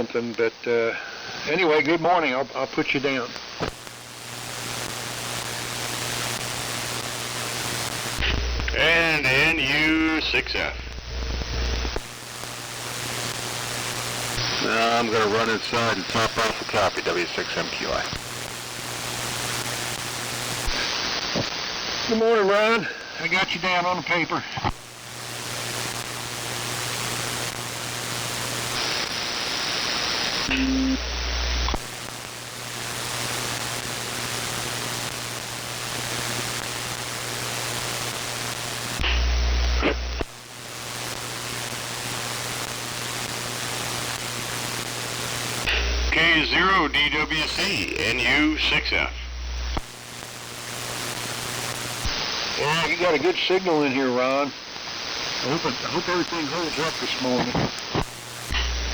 something. But anyway, good morning. I'll put you down. And NU6F. I'm going to run inside and top off a copy, W6MQI. Good morning, Ron. I got you down on the paper. K0 DWC NU6F. Well, you got a good signal in here, Ron. I hope everything holds up this morning.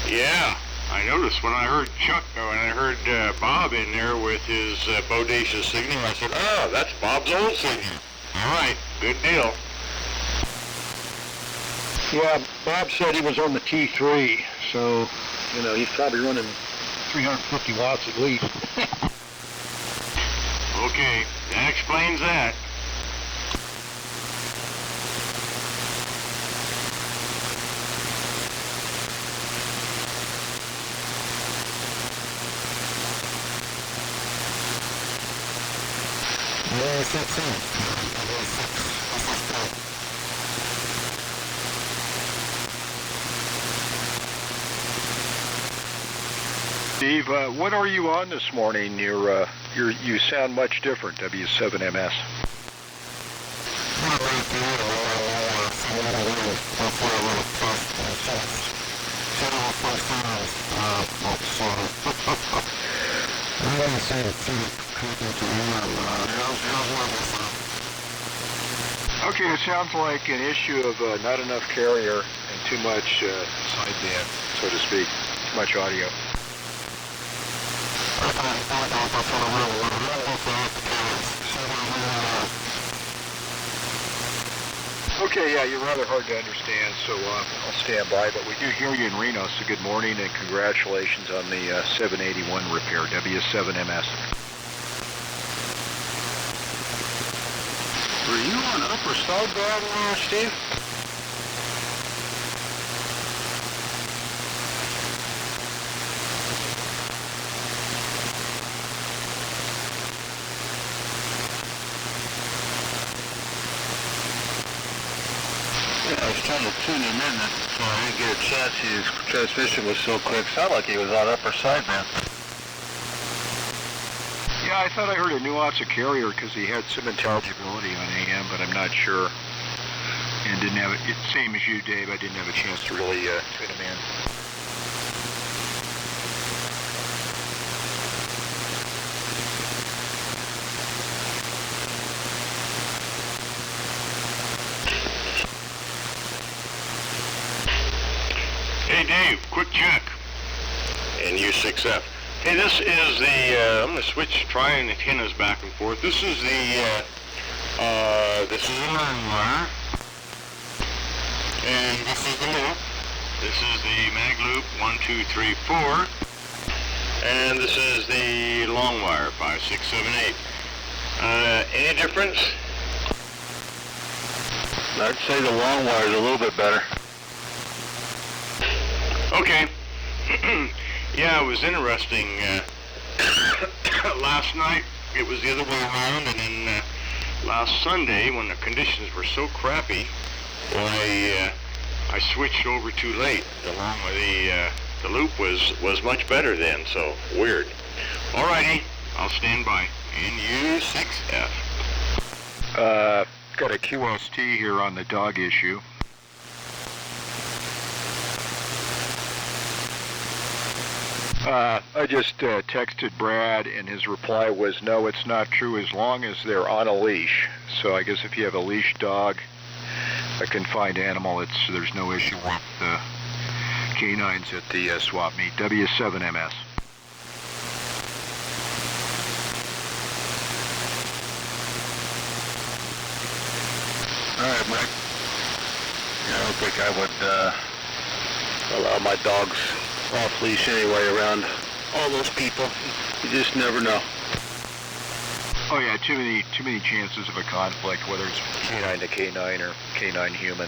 Yeah, I noticed when I heard Chuck, when I heard Bob in there with his bodacious signal, I said, oh, that's Bob's old signal. All right, good deal. Yeah, Bob said he was on the T3, so, you know, he's probably running 350 watts at least. Okay, that explains that. Steve, what are you on this morning? You sound much different, W7MS. Okay, it sounds like an issue of not enough carrier and too much sideband, so to speak, too much audio. Okay, yeah, you're rather hard to understand, so I'll stand by, but we do hear you in Reno, so good morning and congratulations on the 781 repair, W7MS. Were you on upper sideband, Steve? I was trying to tune him in, so I didn't get a chance. His transmission was so quick. Sounded like he was on upper sideband. Yeah, I thought I heard a nuance of carrier because he had some intelligibility on AM, but I'm not sure. And didn't have it. Same as you, Dave. I didn't have a chance to really tune him in. Hey Dave, quick check. NU6F. Hey, this is the, I'm going to switch trying antennas back and forth. This is the, this is the long wire. And this is the loop. This is the mag loop 1, 2, 3, 4. And this is the long wire 5, 6, 7, 8. Any difference? I'd say the long wire is a little bit better. Okay. Yeah, it was interesting. Last night it was the other way around, and then last Sunday when the conditions were so crappy, well, I switched over too late. The loop was much better then, so weird. Alrighty, I'll stand by. NU6F. Got a QST here on the dog issue. I just texted Brad, and his reply was, no, it's not true as long as they're on a leash. So I guess if you have a leash dog, a confined animal, there's no issue with canines at the swap meet. W7MS. All right, Mike. Yeah, I don't think I would allow my dogs off leash anyway around all those people. You just never know. Oh yeah, too many chances of a conflict, whether it's canine to canine or canine human.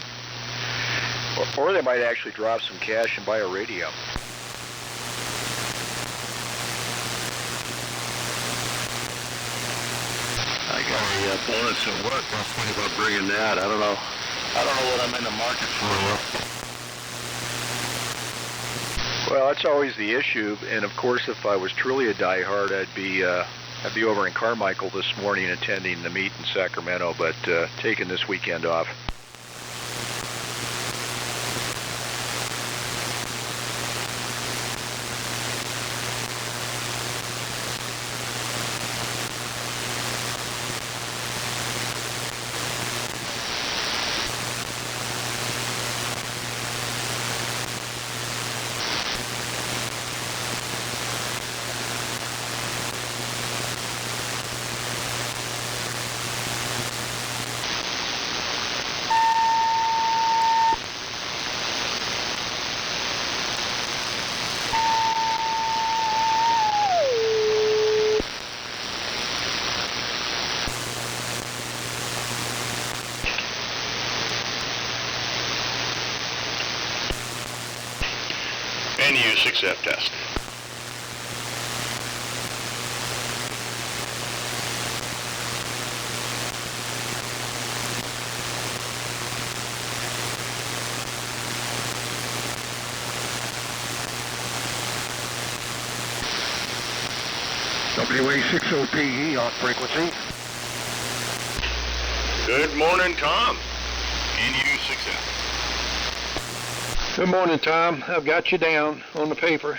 Or they might actually drop some cash and buy a radio. I got a bonus at work. I was thinking about bringing that. I don't know what I'm in the market for. Well, that's always the issue, and of course, if I was truly a diehard, I'd be over in Carmichael this morning attending the meet in Sacramento, but taking this weekend off. NU6F test. WA60PE on frequency. Good morning, Tom. NU6F. Good morning, Tom. I've got you down on the paper.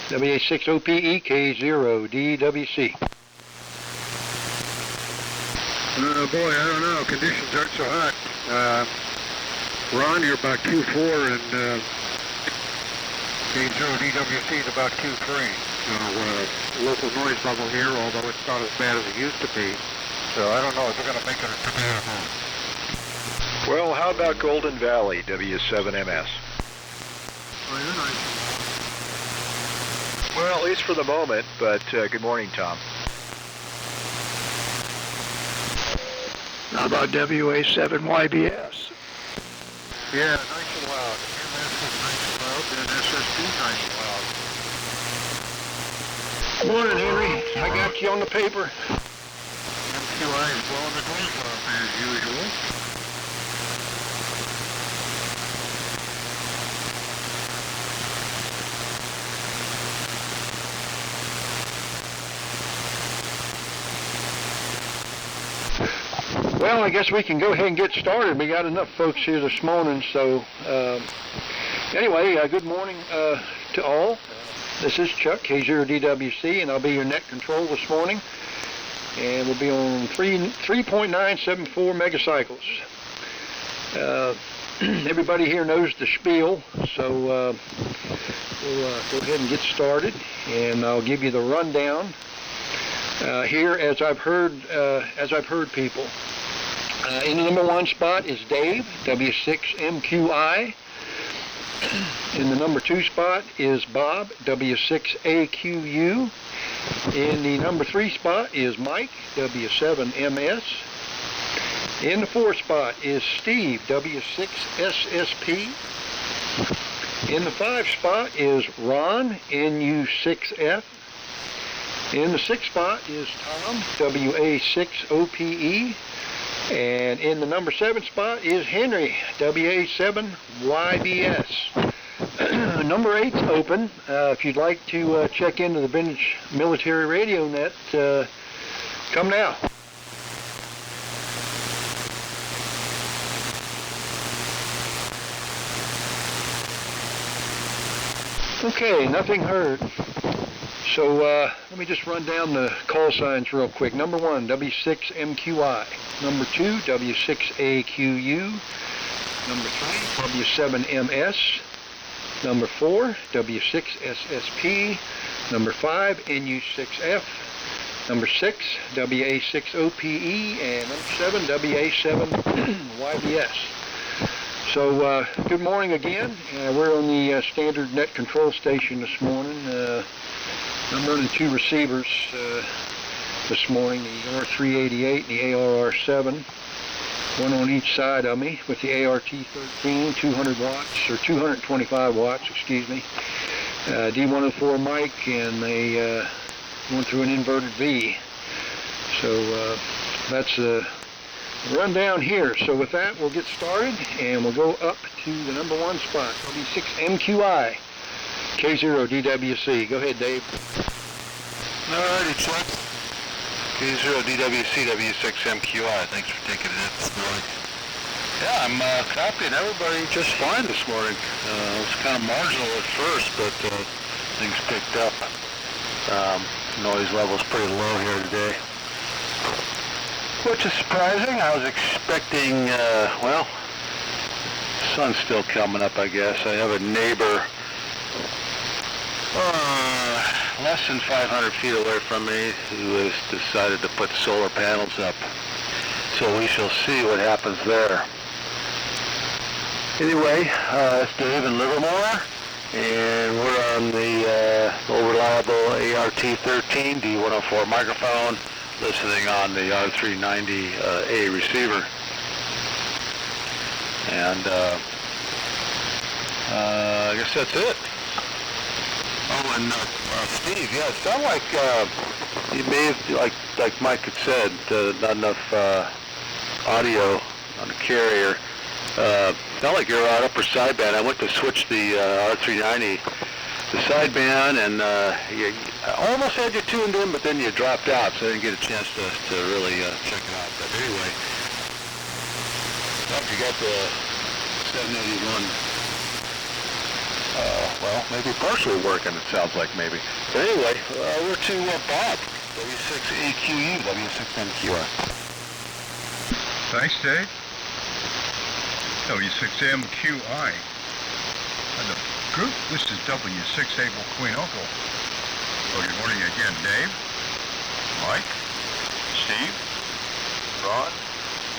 WA60PE K0DWC. Boy, I don't know. Conditions aren't so hot. Ron, you're about Q4, and K0DWC is about Q3. Local noise level here, although it's not as bad as it used to be. So I don't know if we're going to make it a today. Well, how about Golden Valley, W7MS? Oh, you're nice. Well, at least for the moment, but good morning, Tom. How about WA7YBS? Yeah, nice and loud. MS is nice and loud, and SSP nice and loud. Morning, Henry. I got you on the paper. MQI is blowing the doors off as usual. Well, I guess we can go ahead and get started. We got enough folks here this morning, so anyway, good morning to all. This is Chuck, K0DWC, and I'll be your net control this morning. And we'll be on 3.974 megacycles. Everybody here knows the spiel, so we'll go ahead and get started, and I'll give you the rundown here as I've heard people. In the number 1 spot is Dave, W6MQI. In the number 2 spot is Bob, W6AQU. In the number 3 spot is Mike, W7MS. In the 4th spot is Steve, W6SSP. In the 5th spot is Ron, NU6F. In the 6th spot is Tom, WA6OPE. And in the number 7 spot is Henry, WA7YBS. Number 8's open. If you'd like to check into the Vintage Military Radio Net, come now. Okay, nothing heard. So let me just run down the call signs real quick. Number 1, W6MQI. Number 2, W6AQU. Number 3, W7MS. Number 4, W6SSP. Number 5, NU6F. Number 6, WA6OPE. And number 7, WA7YBS. So, good morning again. We're on the standard net control station this morning. I'm running two receivers this morning, the R388 and the ARR7, one on each side of me with the ART13, 200 watts, or 225 watts, excuse me, D104 mic, and they going through an inverted V. So that's a rundown here. So with that, we'll get started, and we'll go up to the number one spot, W6MQI, K0DWC. Go ahead, Dave. Alrighty, Chuck. K0DWC, W6MQI. Thanks for taking it in this morning. Yeah, I'm copying everybody just fine this morning. It was kind of marginal at first, but things picked up. Noise level's pretty low here today, which is surprising. I was expecting, well, the sun's still coming up, I guess. I have a neighbor less than 500 feet away from me who has decided to put solar panels up. So we shall see what happens there. Anyway, it's Dave in Livermore, and we're on the old reliable ART13 D104 microphone, listening on the R390A receiver. And I guess that's it. Oh, and Steve, yeah, it sounded like you may have, like Mike had said, not enough audio on the carrier. Sounded like you're on upper sideband. I went to switch the R390, the sideband, and I almost had you tuned in, but then you dropped out, so I didn't get a chance to really check it out. But anyway, you got the 781. Well, maybe partially working, it sounds like, maybe. But anyway, we're to Bob, W6AQU, W6MQI. Thanks, Dave. W6MQI. And the group, this is W6 Able Queen Uncle. Well, good morning again, Dave, Mike, Steve, Ron,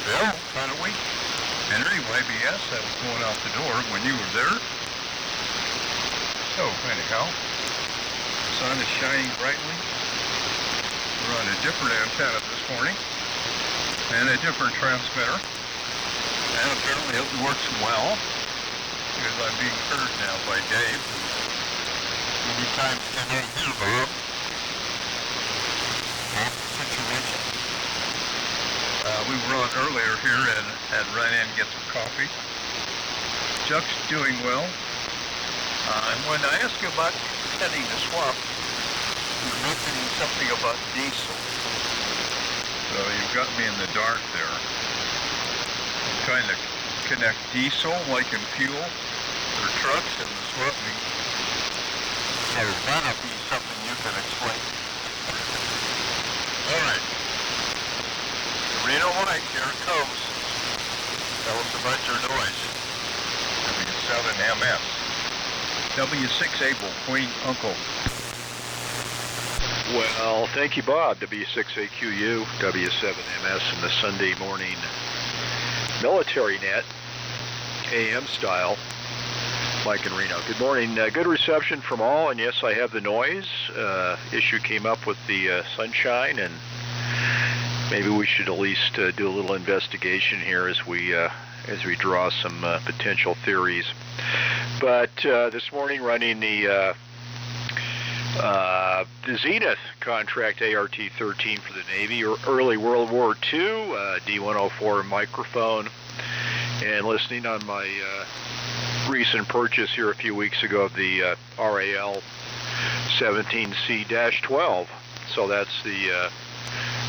Bill, Conaway, Henry, YBS. I was going out the door when you were there. So, anyhow, the sun is shining brightly. We're on a different antenna this morning, and a different transmitter. And apparently it works well, because I'm being heard now by Dave. Many times today, Bob. Situation. We were on earlier here and had run in and get some coffee. Chuck's doing well. And when I asked you about heading the swamp, you mentioned something about diesel. So you got me in the dark there. I'm trying to connect diesel, like in fuel, for trucks and the swamp meet. So that'll be something you can explain. All right. Reno Mike, here it comes. Tell us about your noise. W7MS. W6 Able, Queen Uncle. Well, thank you, Bob. W6AQU, W7MS, and the Sunday morning military net, AM style. Mike and Reno. Good morning. Good reception from all, and yes, I have the noise. Issue came up with the sunshine, and maybe we should at least do a little investigation here as we draw some potential theories. But this morning, running the Zenith contract ART13 for the Navy, or early World War II, D104 microphone, and listening on my recent purchase here a few weeks ago of the RAL 17C-12. So that's the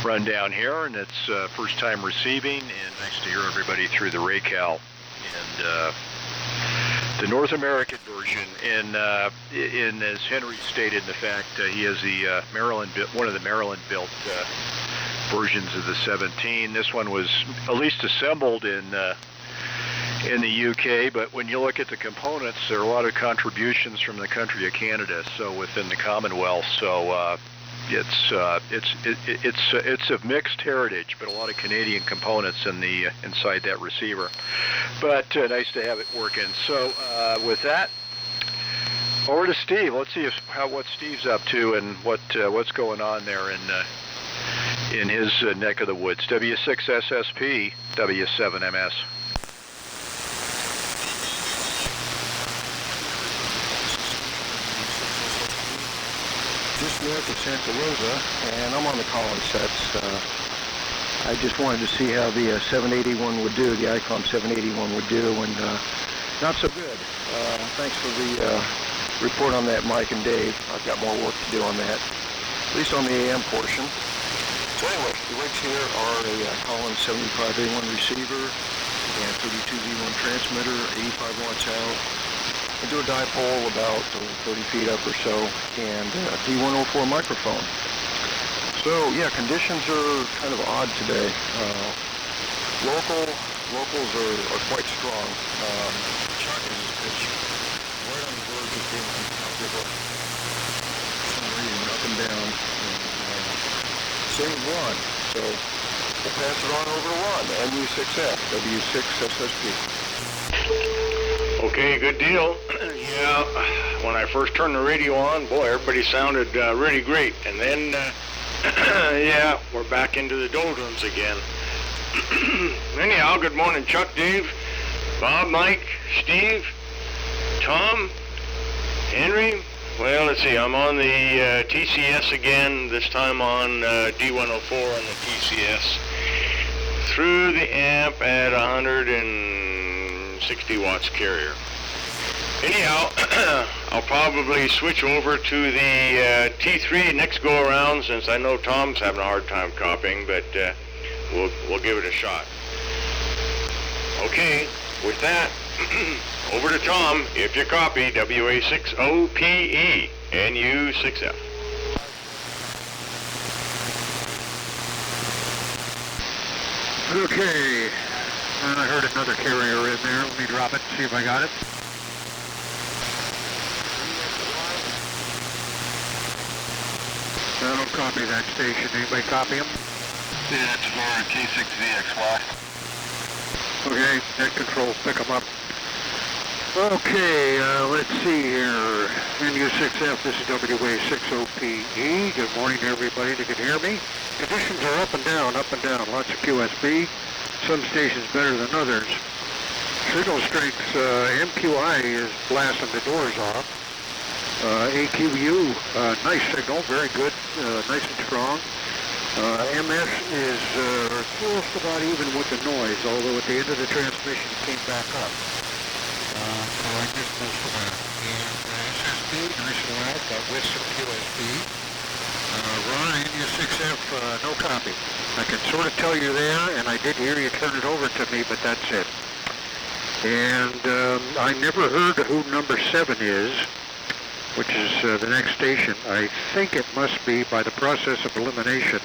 rundown here, and it's first time receiving, and nice to hear everybody through the Raycal. And the North American version, and as Henry stated, in fact, he has the one of the Maryland-built versions of the 17. This one was at least assembled in the UK, but when you look at the components, there are a lot of contributions from the country of Canada, so within the Commonwealth. So it's of mixed heritage, but a lot of Canadian components in the inside that receiver. But nice to have it working. So with that, over to Steve. Let's see what Steve's up to and what's going on there in his neck of the woods. W6SSP, W7MS. Just north of Santa Rosa, and I'm on the Collins sets. I just wanted to see how the 781 would do, the ICOM 781 would do, and not so good. Thanks for the report on that, Mike and Dave. I've got more work to do on that, at least on the AM portion. So anyway, the rigs here are a Collins 75A1 receiver and 32V1 transmitter, 85 watts out. I do a dipole about 30 feet up or so, and a D104 microphone. So yeah, conditions are kind of odd today. Locals are quite strong. Chuck is right on the verge of being uncomfortable. For some reason, up and down. And, same with Ron. So we'll pass it on over to Ron, MU6F, W6SSP. Okay, good deal. Yeah, when I first turned the radio on, boy, everybody sounded really great. And then, yeah, we're back into the doldrums again. Anyhow, good morning, Chuck, Dave, Bob, Mike, Steve, Tom, Henry. Well, let's see, I'm on the TCS again, this time on D104 on the TCS. Through the amp at 160 watts carrier. Anyhow, I'll probably switch over to the T3 next go around, since I know Tom's having a hard time copying, but we'll give it a shot. Okay, with that, over to Tom. If you copy, WA6OPE, NU6F. Okay, I heard another carrier in there. Let me drop it, see if I got it. I don't copy that station. Anybody copy him? Yeah, it's for T6VXY. Okay, net control, pick them up. Okay, let's see here. NU6F, this is WA6OPE. Good morning to everybody that can hear me. Conditions are up and down, lots of QSB. Some stations better than others. Signal strength, MQI is blasting the doors off. AQU, nice signal, very good, nice and strong. MS is close about even with the noise, although at the end of the transmission it came back up. So I missed most of that. And SSB, nice and loud, got with some QSB. Ron, NU6F, no copy. I can sort of tell you there, and I did hear you turn it over to me, but that's it. And I never heard who number 7 is, which is the next station. I think it must be, by the process of elimination,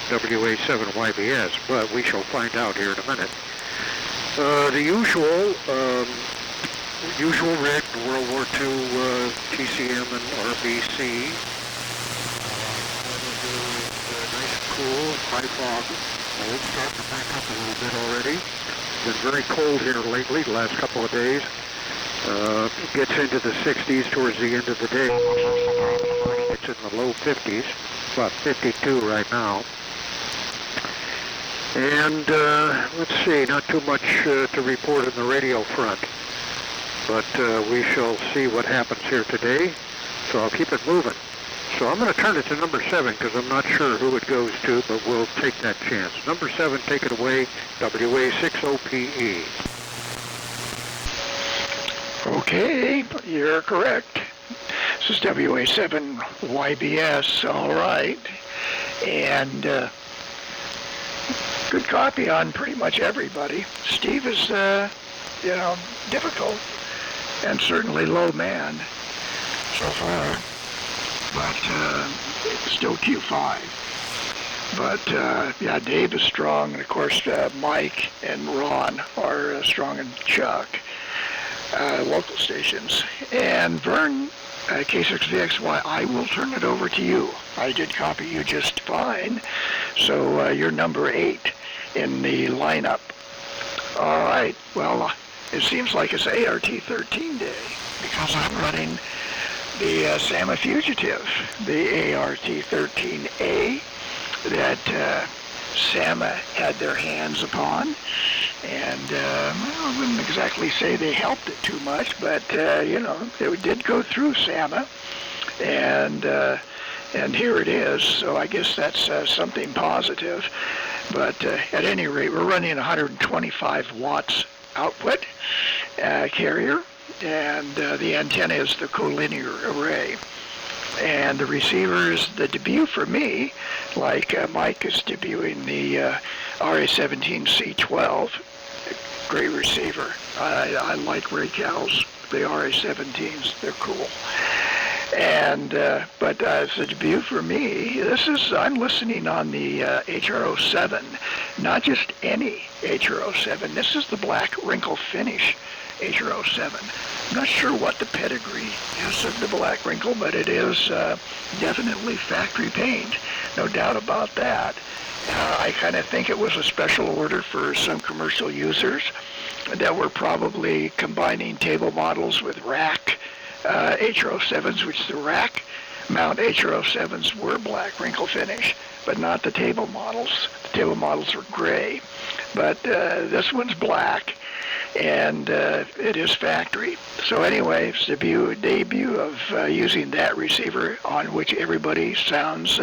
WA7YBS, but we shall find out here in a minute. The usual rig, World War II, TCM and RBC. Nice and cool, high fog. It's starting to back up a little bit already. Been very cold here lately, the last couple of days. Gets into the 60s towards the end of the day. It's in the low 50s, about 52 right now. And let's see, not too much to report on the radio front, but we shall see what happens here today. So I'll keep it moving. So I'm going to turn it to number 7 because I'm not sure who it goes to, but we'll take that chance. Number 7, take it away, WA6OPE. Okay, you're correct. This is WA7YBS, all right. And good copy on pretty much everybody. Steve is, difficult and certainly low man so far, but still Q5. But, yeah, Dave is strong, and of course Mike and Ron are strong, and Chuck. Local stations. And Vern K6VXY, I will turn it over to you. I did copy you just fine, so you're number 8 in the lineup. All right, well, it seems like it's ART-13 day because I'm running the Sama Fugitive, the ART-13A that Sama had their hands upon. And I wouldn't exactly say they helped it too much, but it did go through Sama, and here it is. So I guess that's something positive. But at any rate, we're running 125 watts output carrier, and the antenna is the collinear array. And the receiver is the debut for me, like Mike is debuting the RA-17C12. Great receiver. I like Raycal's, the RA-17s. They're cool. And but as a debut for me, I'm listening on the HRO7, not just any HRO7. This is the black wrinkle finish HRO7. I'm not sure what the pedigree is of the black wrinkle, but it is definitely factory paint, no doubt about that. I kind of think it was a special order for some commercial users that were probably combining table models with rack HRO7s, which the rack mount HRO7s were black wrinkle finish, but not the table models. The table models were gray, but this one's black, and it is factory. So anyway, it's the debut of using that receiver on which everybody sounds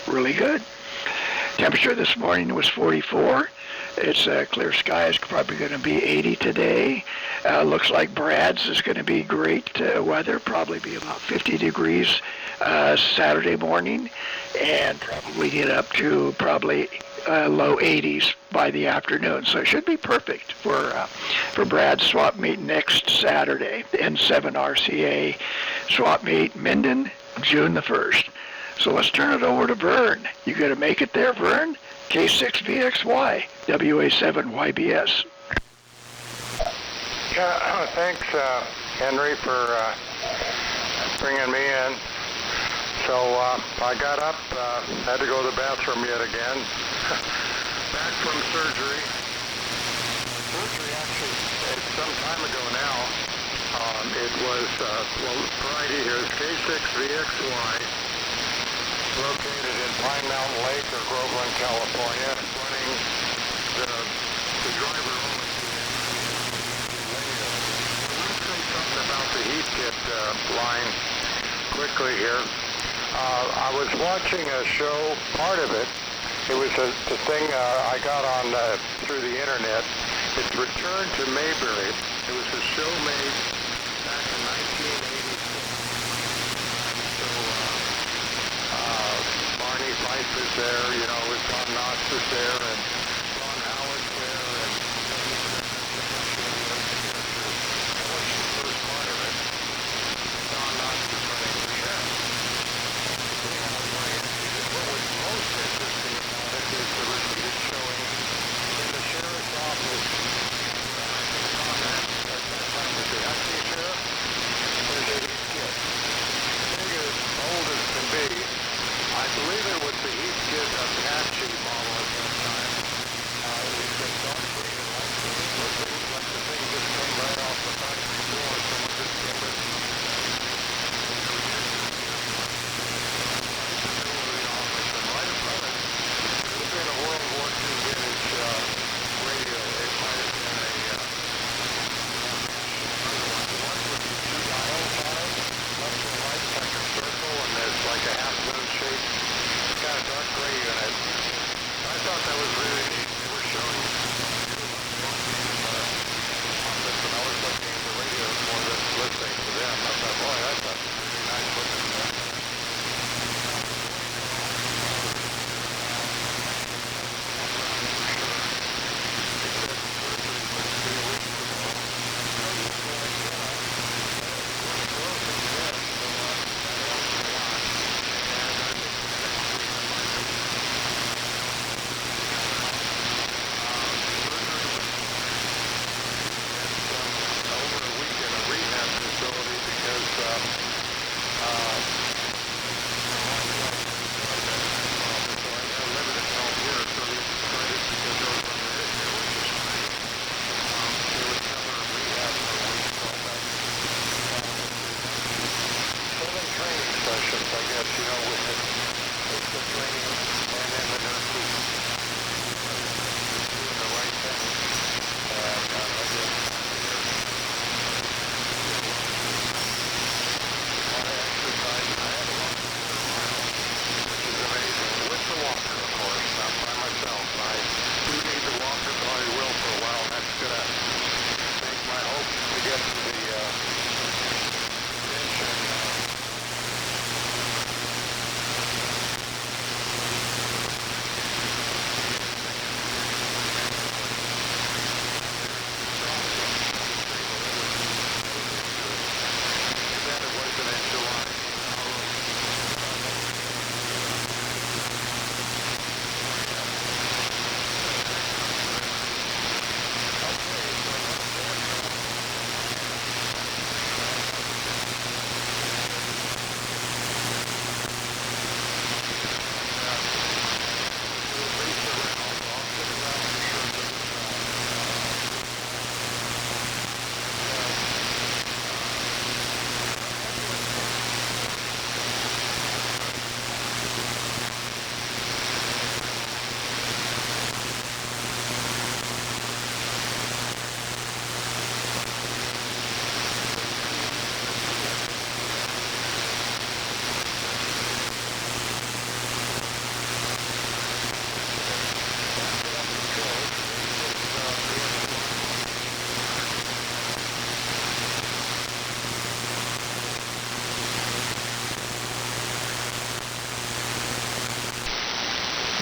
really good. Temperature this morning was 44. It's clear skies, probably going to be 80 today. Looks like Brad's is going to be great weather, probably be about 50 degrees Saturday morning, and probably get up to low 80s by the afternoon. So it should be perfect for Brad's swap meet next Saturday, the N7 RCA swap meet, Minden, June the 1st. So let's turn it over to Vern. You got to make it there, Vern? K6VXY, WA7YBS. Yeah, thanks, Henry, for bringing me in. So I got up, had to go to the bathroom yet again. Back from surgery. Surgery actually, some time ago now. It was, Friday here, it's K6VXY. Located in Pine Mountain Lake or Groveland, California, running the driver only linear. I want to say something about the heat kit line quickly here. I was watching a show, part of it. It was the thing I got on through the internet. It's Return to Mayberry. It was a show made back in 1986. Barney Fife is there, with Tom Knotts is there, and Ron Howard's there, and I watched the first part of it. Tom Knotts is running the show. What was most interesting about it is the repeated showing in the sheriff's office on that time with the acting sheriff. There's a kid. Big as old as can be. I believe it was the Heathkit Apache model at that time.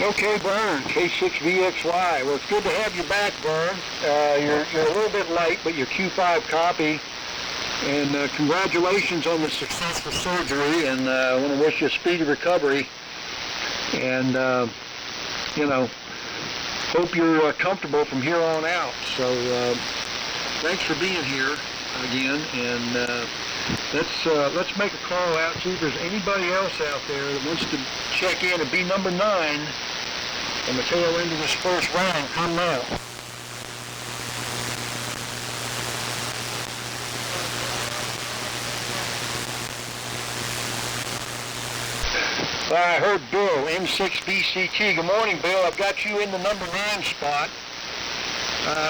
Okay, Vern, K6VXY. Well, it's good to have you back, Vern. You're a little bit late, but your Q5 copy. And congratulations on the successful surgery, and I want to wish you a speedy recovery. And, hope you're comfortable from here on out. So thanks for being here again, and let's make a call out, see if there's anybody else out there that wants to check in and be number 9 on the tail end of this first round. Come now. I heard Bill, M6BCT. Good morning, Bill. I've got you in the number 9 spot.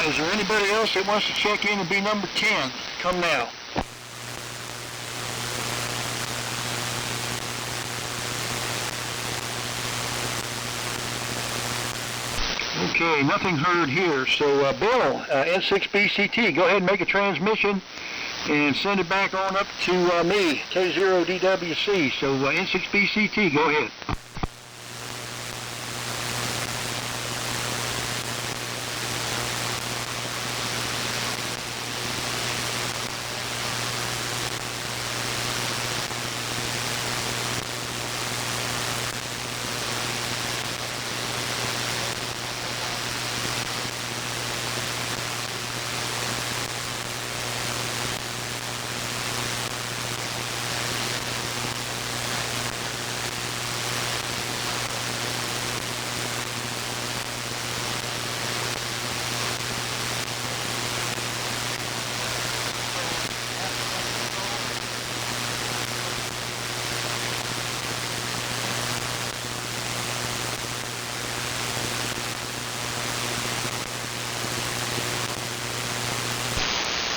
Is there anybody else that wants to check in and be number 10? Come now. Okay, nothing heard here. So, Bill, N6BCT, go ahead and make a transmission and send it back on up to me, K0DWC. So, N6BCT, go ahead.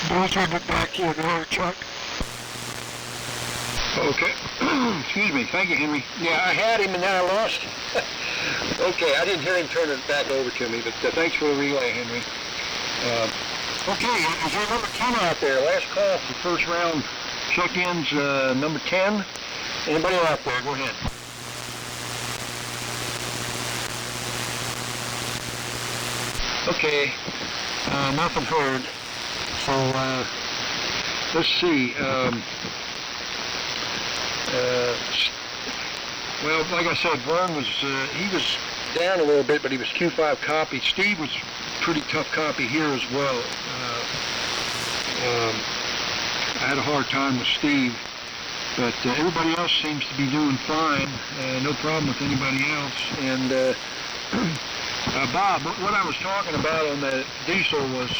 I'll turn it back to you there, Chuck. Okay. Excuse me. Thank you, Henry. Yeah, I had him and then I lost him. Okay, I didn't hear him turn it back over to me, but thanks for the relay, Henry. Okay, is there number 10 out there? Last call for first round check-ins, number 10. Anybody out there? Go ahead. Okay, nothing heard. So, let's see. Well, like I said, Vern was, he was down a little bit, but he was Q5 copy. Steve was pretty tough copy here as well. I had a hard time with Steve, but everybody else seems to be doing fine. No problem with anybody else. And Bob, what I was talking about on the diesel was,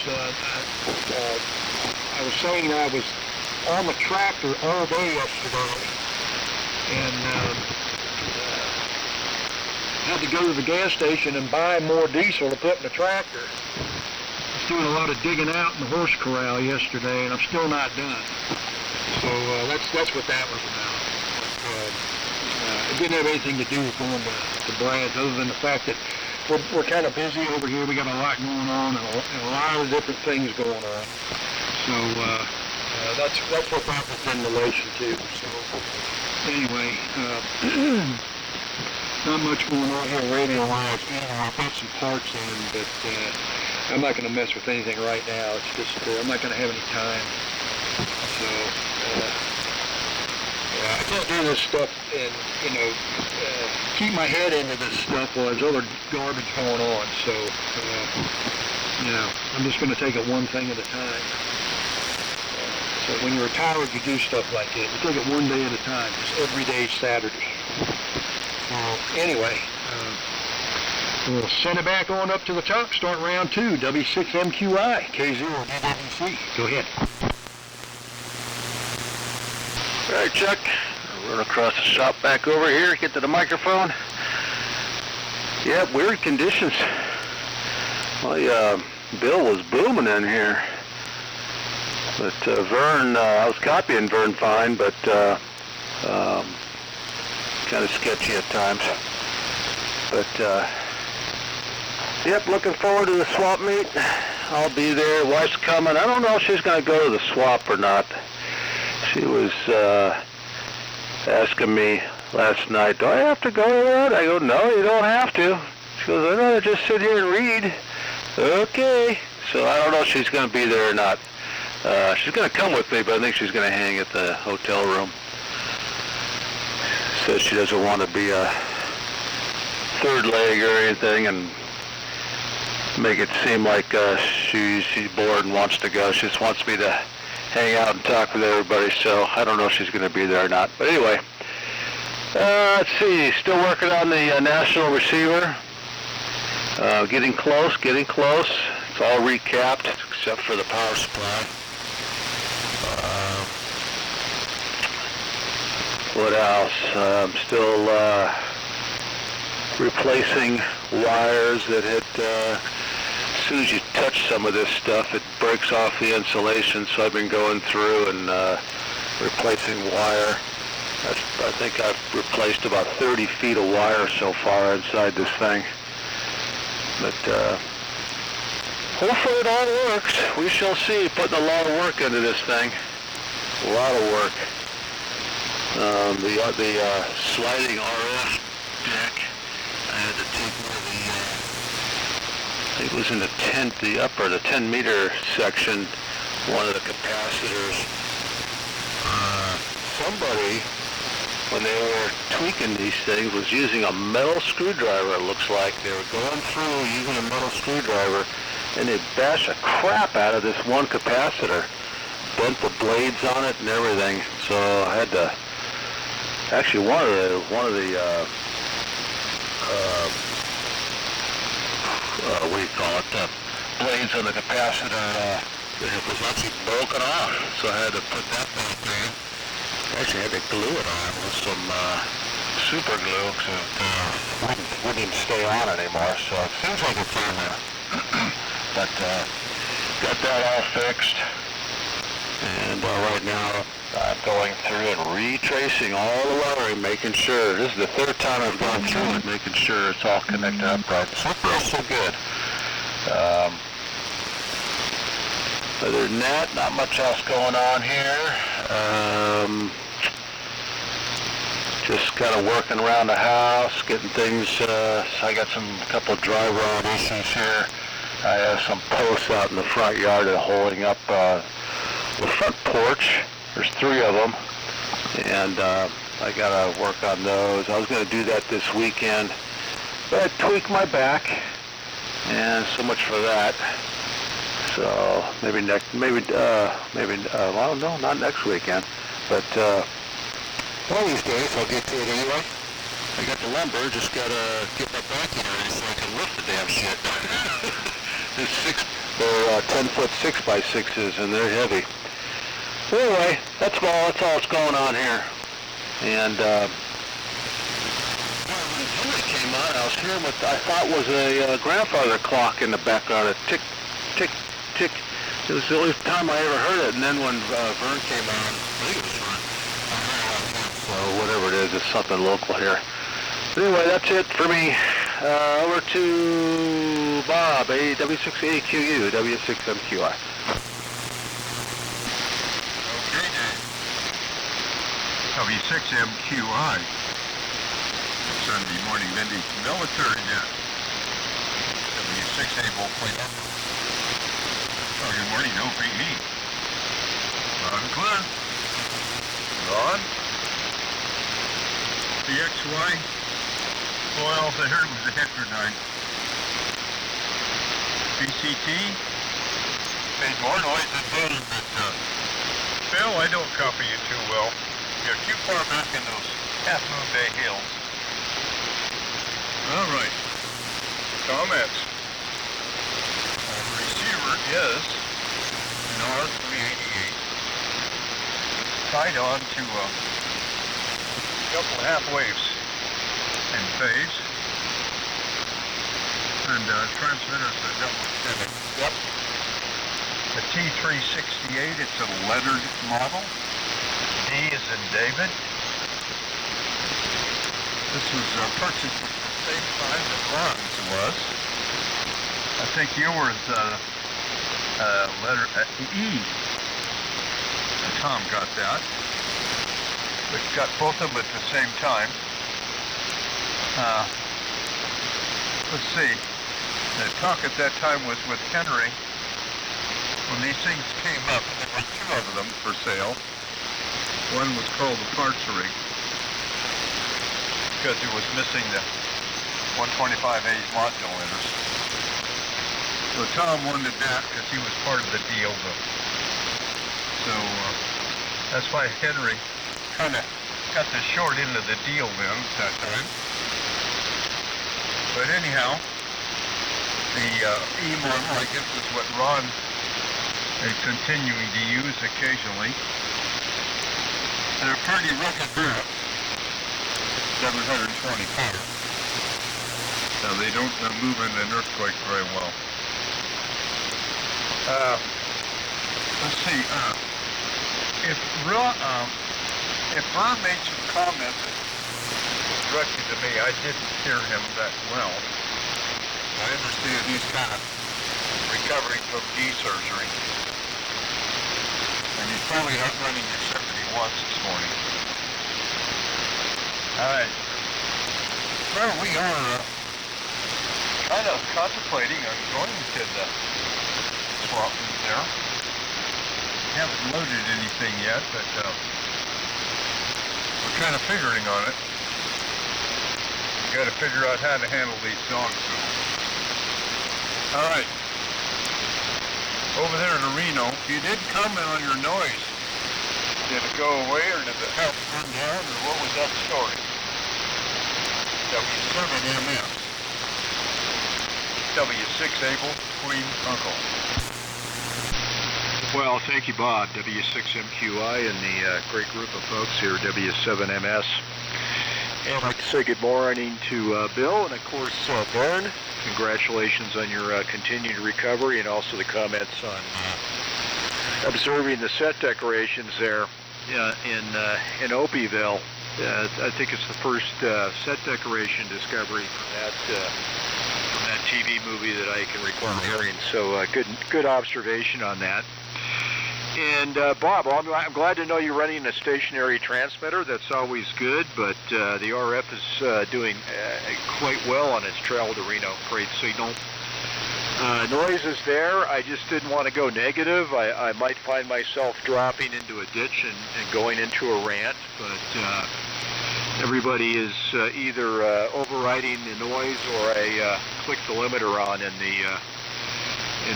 I was saying I was on the tractor all day yesterday, and had to go to the gas station and buy more diesel to put in the tractor. I was doing a lot of digging out in the horse corral yesterday, and I'm still not done. So that's what that was about. It didn't have anything to do with going to Brad's, other than the fact that we're kind of busy over here. We got a lot going on and a lot of different things going on. So that's what that was in relation to. So anyway, not much going on here radio-wise. I've got some parts in, but I'm not going to mess with anything right now. It's just I'm not going to have any time. So I can't do this stuff and keep my head into this stuff while there's other garbage going on. So I'm just going to take it one thing at a time. So when you're retired, you do stuff like that. You take it one day at a time. Just every day's Saturday. Anyway, we'll send it back on up to the top. Start round 2. W6MQI, K0DWC. Go ahead. All right, Chuck. Run across the shop back over here. Get to the microphone. Yeah, weird conditions. Well, Bill was booming in here. But Vern, I was copying Vern fine, but kind of sketchy at times. But, yep, looking forward to the swap meet. I'll be there. Wife's coming. I don't know if she's going to go to the swap or not. She was asking me last night, do I have to go to that? I go, no, you don't have to. She goes, I'd rather just sit here and read. Okay. So I don't know if she's going to be there or not. She's going to come with me, but I think she's going to hang at the hotel room. Says she doesn't want to be a third leg or anything and make it seem like she's bored and wants to go. She just wants me to hang out and talk with everybody, so I don't know if she's going to be there or not. But anyway, let's see, still working on the national receiver. Getting close. It's all recapped except for the power supply. What else? I'm still replacing wires that had, as soon as you touch some of this stuff, it breaks off the insulation, so I've been going through and replacing wire. I think I've replaced about 30 feet of wire so far inside this thing. But hopefully it all works. We shall see. Putting a lot of work into this thing. A lot of work. The sliding RF deck, I had to take one of the, I think it was in the 10 meter section, one of the capacitors. Somebody, when they were tweaking these things, was using a metal screwdriver, it looks like. They were going through using a metal screwdriver, and they bashed the crap out of this one capacitor. Bent the blades on it and everything. So I had to, actually one of the what do you call it, the blades on the capacitor, it was actually broken off. So I had to put that back there. Actually had to glue it on with some super glue because it wouldn't even stay on anymore. So it seems like it's on there. But got that all fixed. And right now I'm going through and retracing all the wiring, making sure. This is the third time I've gone through it, making sure it's all connected up right. So far, so good. Other than that, not much else going on here. Just kind of working around the house, getting things. I got a couple of dry rod issues here. I have some posts out in the front yard that are holding up the front porch. There's 3 of them, and I gotta work on those. I was gonna do that this weekend, but I tweaked my back, and so much for that. So maybe well, no, not next weekend, but one of these days I'll get to it anyway. I got the lumber, just gotta get my back in there so I can lift the damn shit. They're 10-foot 6x6s, and they're heavy. Anyway, that's all that's going on here. And when Henry came on, I was hearing what I thought was a grandfather clock in the background. A tick, tick, tick. It was the only time I ever heard it. And then when Vern came on, I think it was Vern, I heard it on him. So whatever it is, it's something local here. Anyway, that's it for me. Over to Bob, W6AQU, W6MQI. W6MQI. Sunday morning Mindy military net. W6 Able Point Up. Oh, good morning, no PE. Loud and clear. Ron. The XY. Well, I heard it was the Heterodyne. BCT. Made more noise than Bill, but Phil, I don't copy you too well. You're too far back in those Half Moon Bay hills. All right. Comments. Receiver is an R388 tied on to a couple of half waves in phase. And transmitter's a W7. Yep. The T368, it's a lettered model. D is in David. This was purchased at the same time that Ron's was. I think yours, letter E. Tom got that. but got both of them at the same time. Let's see. The talk at that time was with Henry. When these things came up, there were two of them for sale. One was called the parts rig because it was missing the 125A module in it. So Tom wanted that because he was part of the deal. So that's why Henry kind of got the short end of the deal then at that time. But anyhow, the E-model, I guess, is what Ron is continuing to use occasionally. They're pretty rugged grips, 720 pounds. So they don't move in an earthquake very well. Let's see, if Ron made some comments directly to me, I didn't hear him that well. I understand he's kind of recovering from knee surgery. And he's probably not running except that he wants this morning. Alright. Well, we are kind of contemplating on going to the swamp there. Haven't loaded anything yet, but we're kind of figuring on it. Got to figure out how to handle these dogs. Alright. Over there in Reno, you did comment on your noise. Did it go away or did it help run down or what was that story? W7MS. W6 Able, Queen Uncle. Well, thank you, Bob. W6MQI and the great group of folks here, W7MS. And I'd like to say good morning to Bill and, of course, Vern. Congratulations on your continued recovery and also the comments on observing the set decorations there in Opeyville. I think it's the first set decoration discovery from that TV movie that I can recall hearing. So good observation on that. And Bob, I'm glad to know you're running a stationary transmitter. That's always good, but the RF is doing quite well on its travel to Reno freight signal. Noise is there. I just didn't want to go negative. I might find myself dropping into a ditch and going into a rant, but everybody is either overriding the noise or I click the limiter on in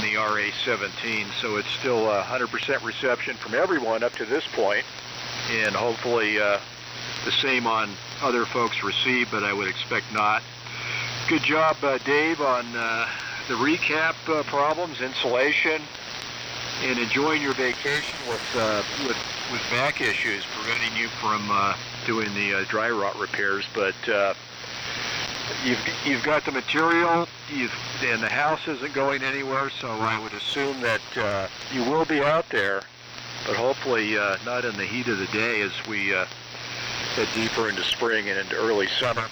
the RA-17, so it's still 100% reception from everyone up to this point, and hopefully the same on other folks receive, but I would expect not. Good job, Dave, on the recap problems, insulation, and enjoying your vacation with back issues, preventing you from doing the dry rot repairs, but you've got the material, and the house isn't going anywhere, so I would assume that you will be out there, but hopefully not in the heat of the day as we head deeper into spring and into early summer.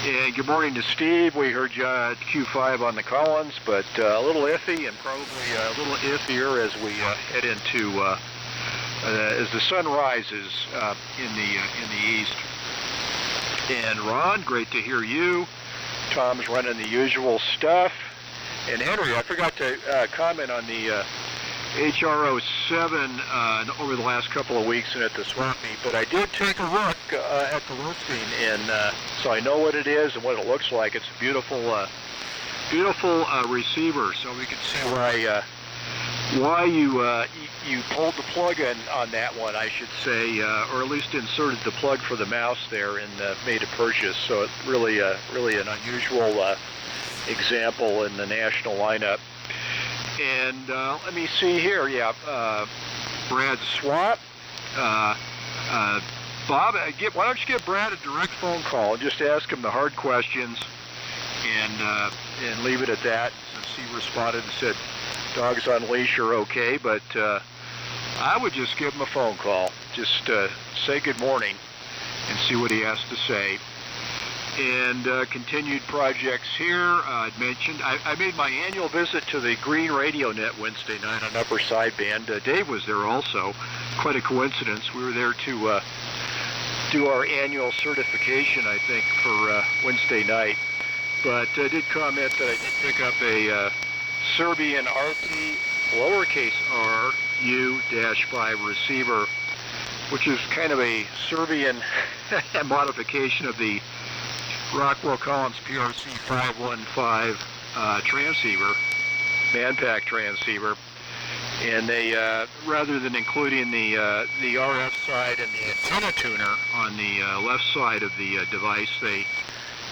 And good morning to Steve. We heard you at Q5 on the Collins, but a little iffy and probably a little iffier as we head into as the sun rises in the east. And Ron, great to hear you. Tom's running the usual stuff. And Henry, I forgot to comment on the HRO7 over the last couple of weeks and at the swap meet, but I did take a look at the listing, and so I know what it is and what it looks like. It's a beautiful receiver, so we can see why you pulled the plug on that one, I should say, or at least inserted the plug for the mouse there and made a purchase. So it's really an unusual example in the national lineup. And let me see here. Yeah, Brad Swap. Bob, why don't you give Brad a direct phone call and just ask him the hard questions and leave it at that. Since he responded and said dogs on leash are okay, but I would just give him a phone call. Just say good morning and see what he has to say. And continued projects here. I'd mentioned I made my annual visit to the Green Radio Net Wednesday night on Upper Sideband. Dave was there also. Quite a coincidence. We were there to do our annual certification, I think, for Wednesday night. But I did comment that I did pick up a Serbian RP lowercase r U-5 receiver, which is kind of a Serbian modification of the Rockwell Collins PRC 515 transceiver, Manpack transceiver. And they, rather than including the RF side and the antenna tuner on the left side of the device, they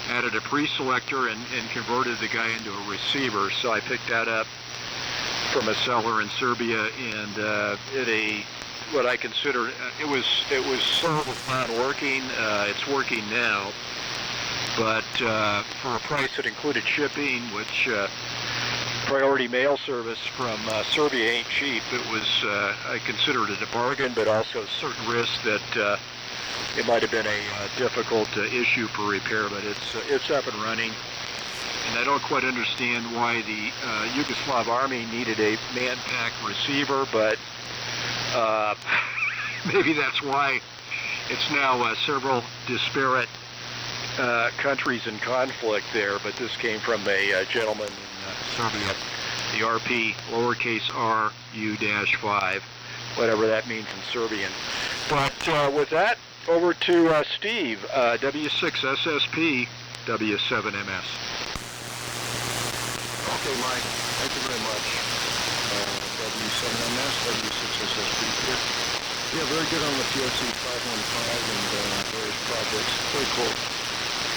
added a pre-selector and converted the guy into a receiver. So I picked that up from a seller in Serbia, and what I consider it was sold, it's not working. It's working now, but for a price that included shipping, which priority mail service from Serbia ain't cheap. It was, I considered it a bargain, but also a certain risk that it might have been a difficult issue for repair, but it's up and running. And I don't quite understand why the Yugoslav Army needed a Manpack receiver, but maybe that's why it's now several disparate countries in conflict there, but this came from a gentleman in Serbia, the RP lowercase r U-5, whatever that means in Serbian. But with that, over to Steve, W6SSP, W7MS. Okay, Mike, thank you very much. W7MS, W6SSP here. Yeah, very good on the PRC 515 and various projects. Very cool.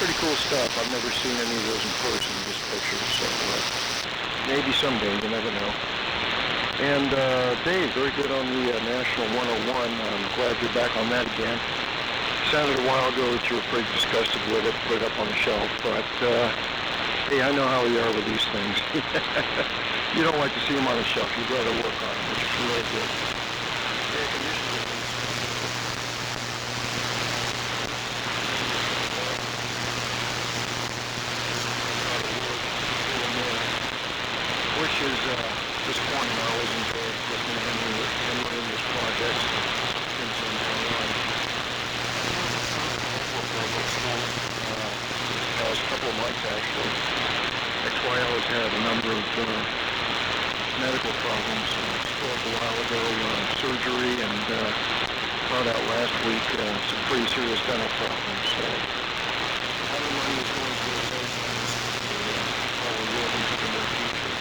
Pretty cool stuff. I've never seen any of those in person, just pictures, so maybe someday, you never know. And Dave, very good on the National 101. I'm glad you're back on that again. Sounded a while ago that you were pretty disgusted with it, put it up on the shelf, but hey, I know how you are with these things. You don't like to see them on the shelf. You'd rather work on them, which is really good. Which is disappointing. I always enjoy listening to Henry in this project. Things are going on. A couple of months actually. XYL has had a number of medical problems. Spoke a while ago, surgery, and found out last week some pretty serious dental problems. So everyone is going through those things. Probably will be in the near future.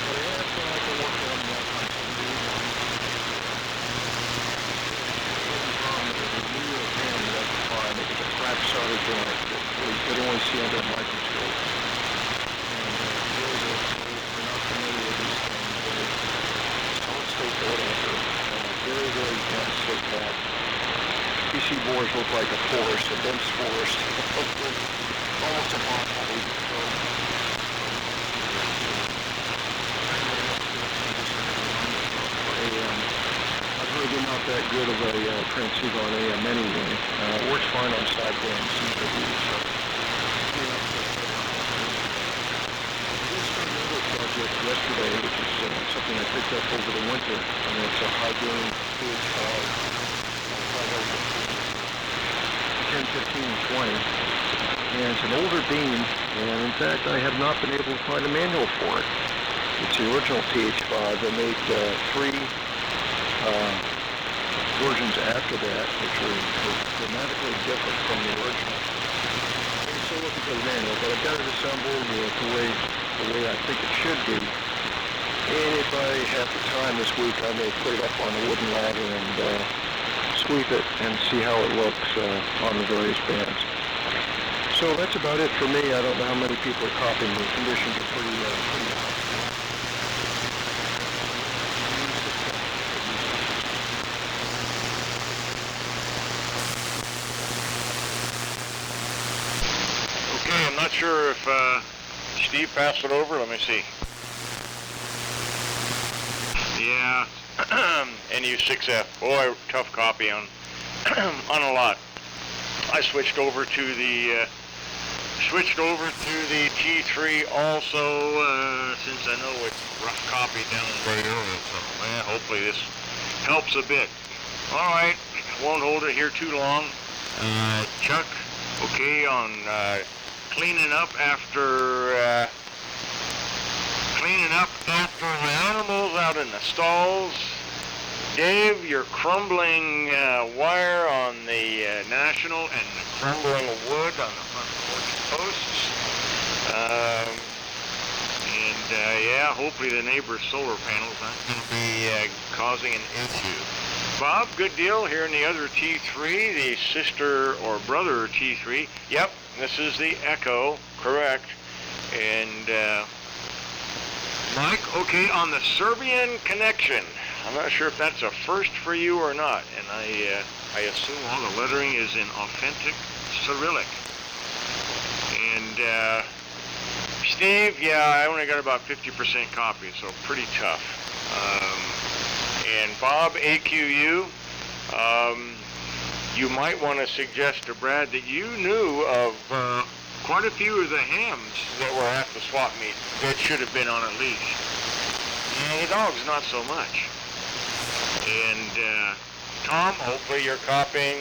But I have been working on that on some new ones. The problem is a new hand rectified. It was a cracked solder joint that you could only see under a microscope. And those are not familiar with these things. Solid state whatever. Very, very dense so that PC boards look like a forest, a dense forest. Almost impossible to control. I've heard they're not that good of a transceiver on AM anyway. It works fine on sideband CW, so. Project yesterday, which is something I picked up over the winter, and it's a high gain PH5 10, 15, and 20, and it's an older beam, and in fact I have not been able to find a manual for it. It's the original PH5. They made three versions after that, which were dramatically different from the original. I'm still looking for the manual, but I've got it assembled the way I think it should be. And if I have the time this week, I may put it up on a wooden ladder and sweep it and see how it looks on the various bands. So that's about it for me. I don't know how many people are copying me. Conditions are pretty hot. Okay, I'm not sure if Steve passed it over. Let me see. Yeah, NU6F. Boy, tough copy on on a lot. I switched over to the T3 also, since I know it's rough copy down right early. So hopefully this helps a bit. All right, won't hold it here too long. Chuck, okay, on cleaning up after the animals out in the stalls. Dave, you're crumbling wire on the National and the crumbling wood on the front porch posts. Yeah, hopefully the neighbor's solar panels aren't going to be causing an issue. Bob, good deal here in the other T3, the sister or brother T3. Yep, this is the Echo, correct. And Mike, okay, on the Serbian connection. I'm not sure if that's a first for you or not, and I assume all the lettering is in authentic Cyrillic. And Steve, yeah, I only got about 50% copy, so pretty tough. And Bob, AQU, you might want to suggest to Brad that you knew of quite a few of the hams that were at the swap meet that should have been on a leash. And the dogs, not so much. And Tom, hopefully you're copying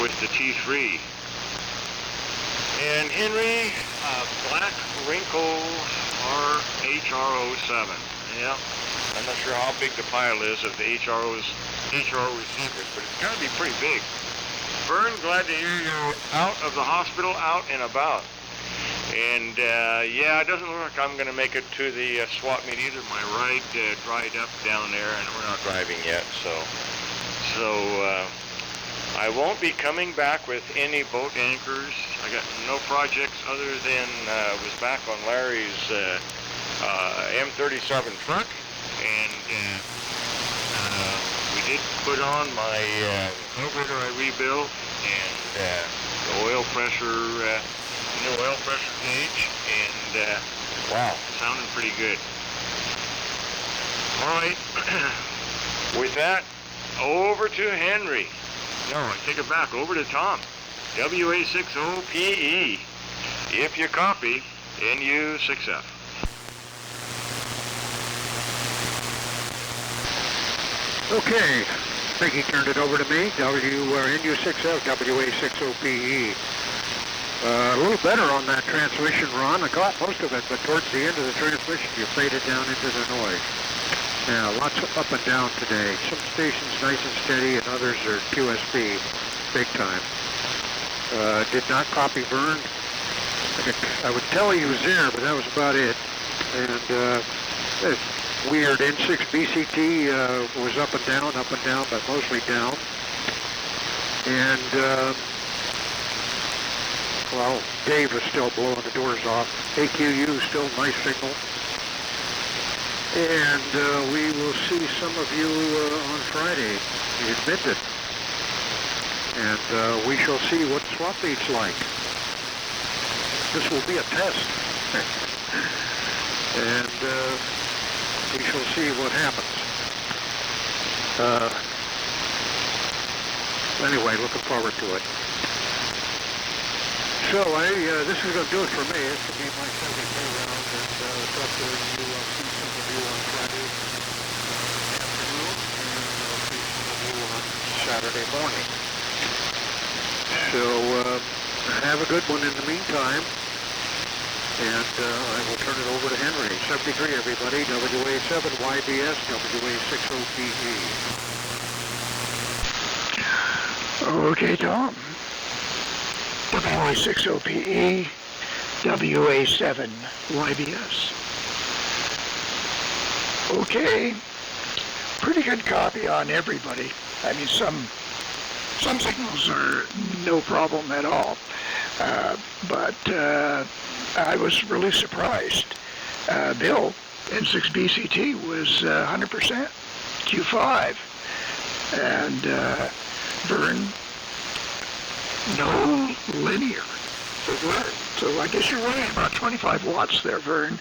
with the T3. And Henry, Black Wrinkle HR07. Yeah, I'm not sure how big the pile is of the HRO receivers, but it's got to be pretty big. Vern, glad to hear you're out of the hospital, out and about. And yeah, it doesn't look like I'm going to make it to the swap meet either. My ride dried up down there, and we're not driving yet, so I won't be coming back with any boat anchors. I got no projects other than was back on Larry's M37 truck, and we did put on my carburetor I rebuilt, and the oil pressure, new oil pressure gauge, and wow, sounding pretty good. All right, with that, over to Henry. No, I take it back, over to Tom. WA60PE. If you copy, NU6F. Okay, I think he turned it over to me. NU6F, WA60PE. A little better on that transmission run. I got most of it, but towards the end of the transmission, you faded down into the noise. Yeah, lots of up and down today. Some stations nice and steady, and others are QSB, big time. Did not copy Vern. I would tell he was there, but that was about it. And weird N6 BCT was up and down, but mostly down. And well, Dave is still blowing the doors off. AQU still nice signal. And we will see some of you on Friday in Minden. And we shall see what swap meet's like. This will be a test. And we shall see what happens. Anyway, looking forward to it. So this is going to do it for me. This will be my second day round, and talk to you. I'll see some of you on Friday afternoon, and I'll see some of you on Saturday morning. So have a good one in the meantime, and I will turn it over to Henry. 73, everybody. WA7 YBS, WA60PE. Okay, Tom. WA60PE, WA7 YBS. Okay, pretty good copy on everybody. I mean, some signals are no problem at all, but I was really surprised. Bill, N6 BCT was 100% Q5, and Vern, no linear. So I guess you're running about 25 watts there, Vern.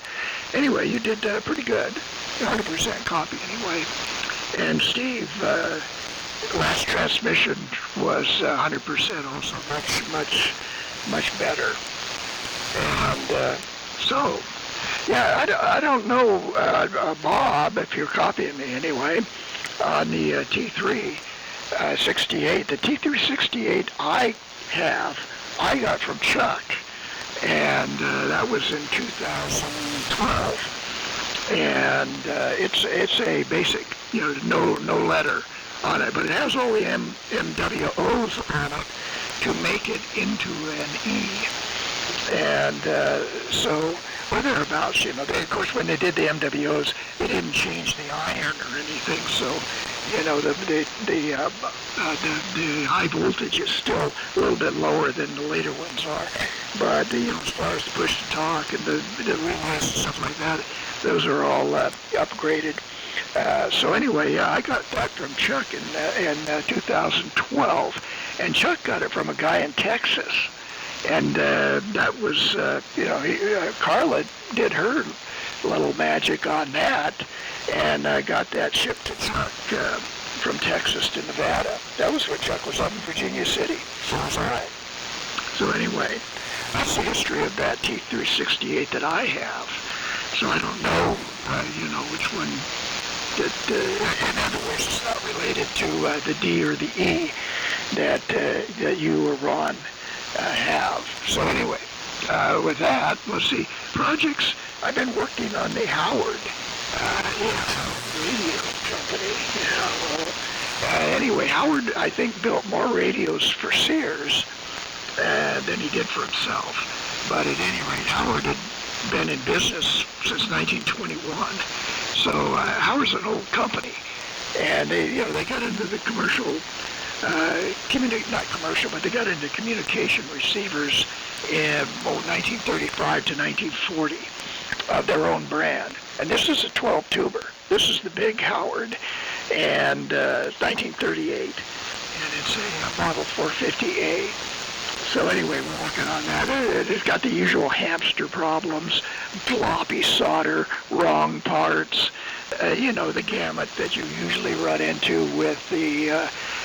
Anyway, you did pretty good. 100% copy anyway. And Steve, last transmission was 100% also, much better. And so, yeah, I don't know, Bob, if you're copying me anyway, on the T3. 68. The T368 I got from Chuck, and that was in 2012. And it's a basic, no letter on it, but it has all the MWOs on it to make it into an E. And so, or thereabouts, of course, when they did the MWOs, they didn't change the iron or anything, so, the high voltage is still a little bit lower than the later ones are. But, as far as the push-to-talk and the relays and stuff like that, those are all upgraded. So anyway, I got that from Chuck in 2012, and Chuck got it from a guy in Texas. And that was, Carla did her little magic on that, and got that shipped to Chuck from Texas to Nevada. That was when Chuck was up in Virginia City. So was I. So anyway, that's the history of that T368 that I have. So I don't know, which one that, in other words, it's not related to the D or the E that you or Ron have. So anyway, with that, let's see, projects. I've been working on the Howard radio company. Anyway, Howard, I think, built more radios for Sears than he did for himself. But at any rate, Howard had been in business since 1921. So Howard's an old company, and they got into the commercial, not commercial, but they got into communication receivers in 1935 to 1940 of their own brand. And this is a 12-tuber. This is the big Howard, and 1938, and it's a model 450A. So anyway, we're working on that. It's got the usual hamster problems, floppy solder, wrong parts, the gamut that you usually run into with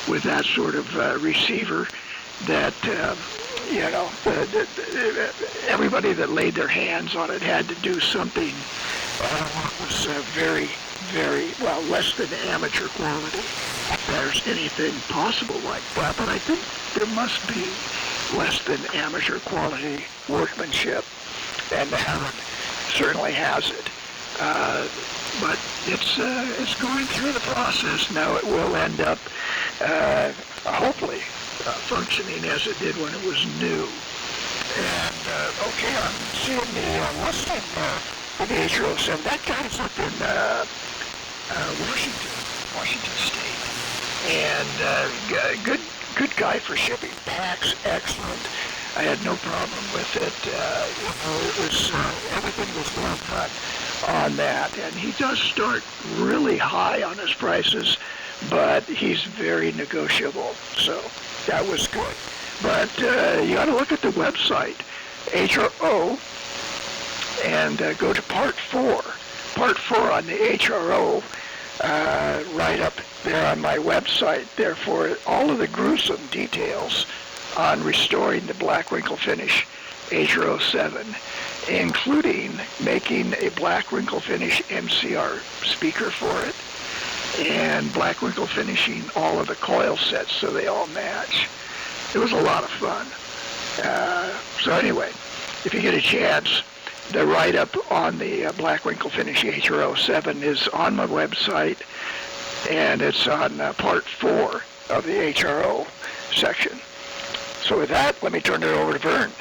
with that sort of receiver. That everybody that laid their hands on it had to do something that was very, very well less than amateur quality. If there's anything possible like that, but I think there must be less than amateur quality workmanship, and the Howard certainly has it. But it's going through the process now. It will end up hopefully functioning as it did when it was new. And okay, I'm seeing the listing for the H07. That guy's up in Washington State, and good guy for shipping packs, excellent. I had no problem with it. It was everything was well done on that, and he does start really high on his prices, but he's very negotiable. So that was good. But you got to look at the website, HRO, and go to Part 4. Part 4 on the HRO. Right up there on my website, therefore, all of the gruesome details on restoring the black wrinkle finish HRO7, including making a black wrinkle finish MCR speaker for it, and black wrinkle finishing all of the coil sets so they all match. It was a lot of fun. So anyway, if you get a chance, the write-up on the black wrinkle finish HRO7 is on my website, and it's on Part 4 of the HRO section. So with that, let me turn it over to Vern,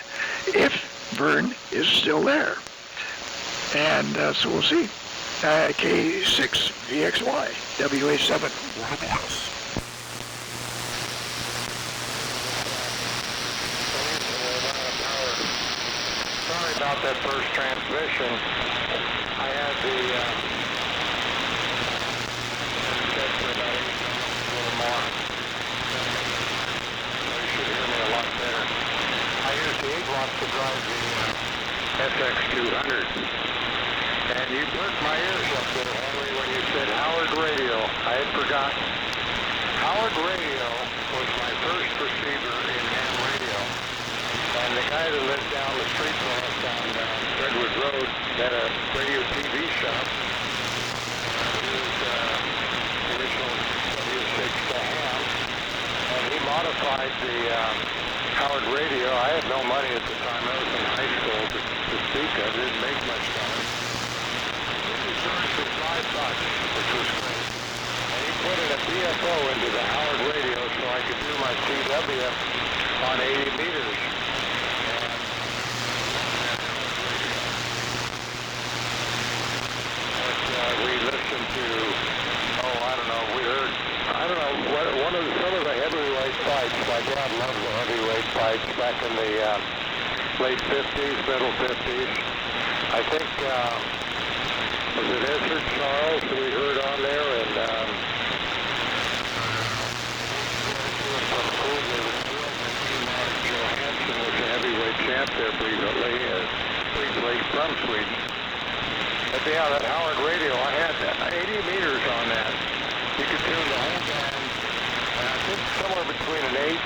if Vern is still there. And so we'll see. K6VXY, WA7, White House. Sorry about that first transmission. I had the set for about 8 minutes, a little more. So you should hear me a lot better. I used the 8 watts to drive the SX200. And you perked my ears up there, Henry, when you said Howard Radio. I had forgotten. Howard Radio was my first receiver in ham radio. And the guy that lived down the street from us on Redwood Road had a radio TV shop. It was the original W6 to ham. modified the Howard radio. I had no money at the time. I was in high school to speak of. Didn't make much money. He charged me $5, which was great. And he put in a BFO into the Howard radio so I could do my CW on 80 meters. We listened to, some of the heavyweight fights. My dad loved the heavyweight fights back in the late 50s, middle 50s. I think, was it Ezzard Charles that we heard on there? And Johansson was the heavyweight champ there briefly from Sweden. But yeah, that Howard radio, I had 80 meters on that. You could tune the whole band, and I think somewhere between an 8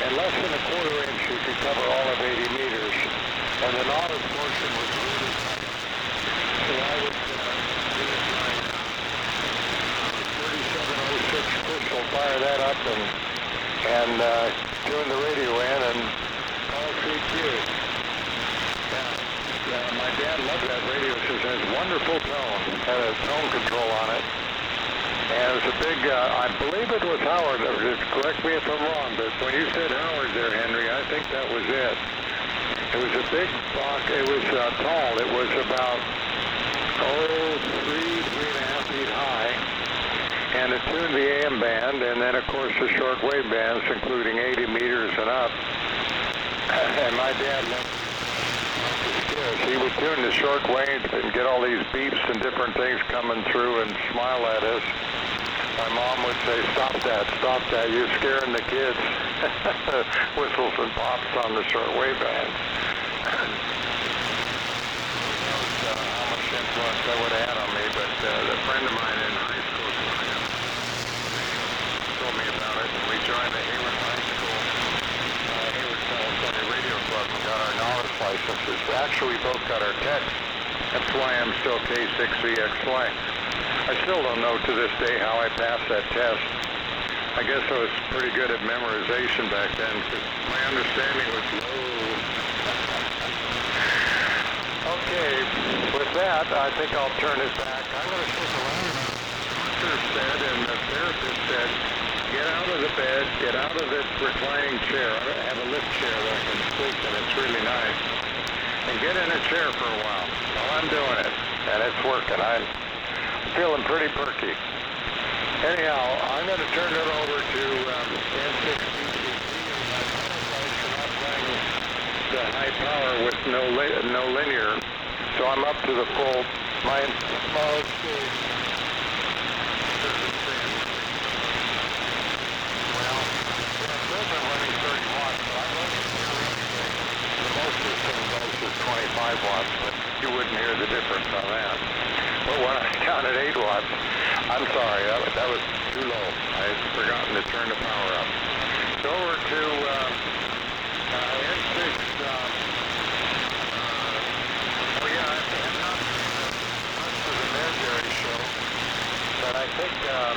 and less than a quarter inch, you could cover all of 80 meters. And the nodded portion was really tight. So I would use my 3706 pistol, fire that up, and tune the radio in, and call CQ. My dad loved that radio because it has wonderful tone, had a tone control on it. And it was a big, I believe it was Howard, correct me if I'm wrong, but when you said Howard there, Henry, I think that was it. It was a big box, it was tall, it was about, 3.5 feet high. And it tuned the AM band, and then of course the shortwave bands, including 80 meters and up. And my dad loved it. He would tune the short waves and get all these beeps and different things coming through and smile at us. My mom would say, stop that, you're scaring the kids. Whistles and pops on the short wave bands. Who knows how much influence that would have had on me, but a friend of mine in high school told me about it, and we joined the Hayward High School California Radio Club and got our knowledge licenses. Actually, we both got our techs. That's why I'm still K6VXY. I still don't know to this day how I passed that test. I guess I was pretty good at memorization back then because my understanding was low. Okay, with that, I think I'll turn it back. I'm going to stick around. The doctor said and the therapist said, get out of the bed, get out of this reclining chair. I have a lift chair that I can sleep in. It's really nice. And get in a chair for a while. Well, I'm doing it, and it's working. I'm feeling pretty perky. Anyhow, I'm going to turn it over to N6BCT, and I'm playing the high power with no linear, so I'm up to the full. My small stage. I'm running 30 watts, but I'm running the most this thing goes is 25 watts, but you wouldn't hear the difference on that. But when I counted 8 watts, I'm sorry, that was too low. I had forgotten to turn the power up. So over to N6. I've not much for the military show, but I think Don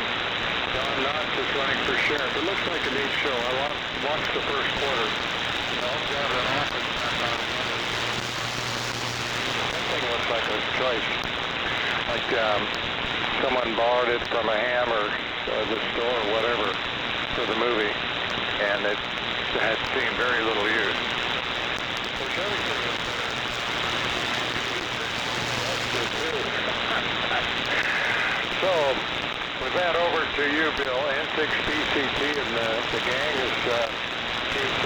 Knotts is running for sheriff. It looks like a neat show. I watched the first quarter. That thing looks like a choice. Like someone borrowed it from a ham or the store or whatever for the movie, and it had seen very little use. There's everything in there. So, with that, over to you, Bill. N6BCT and the gang is K6.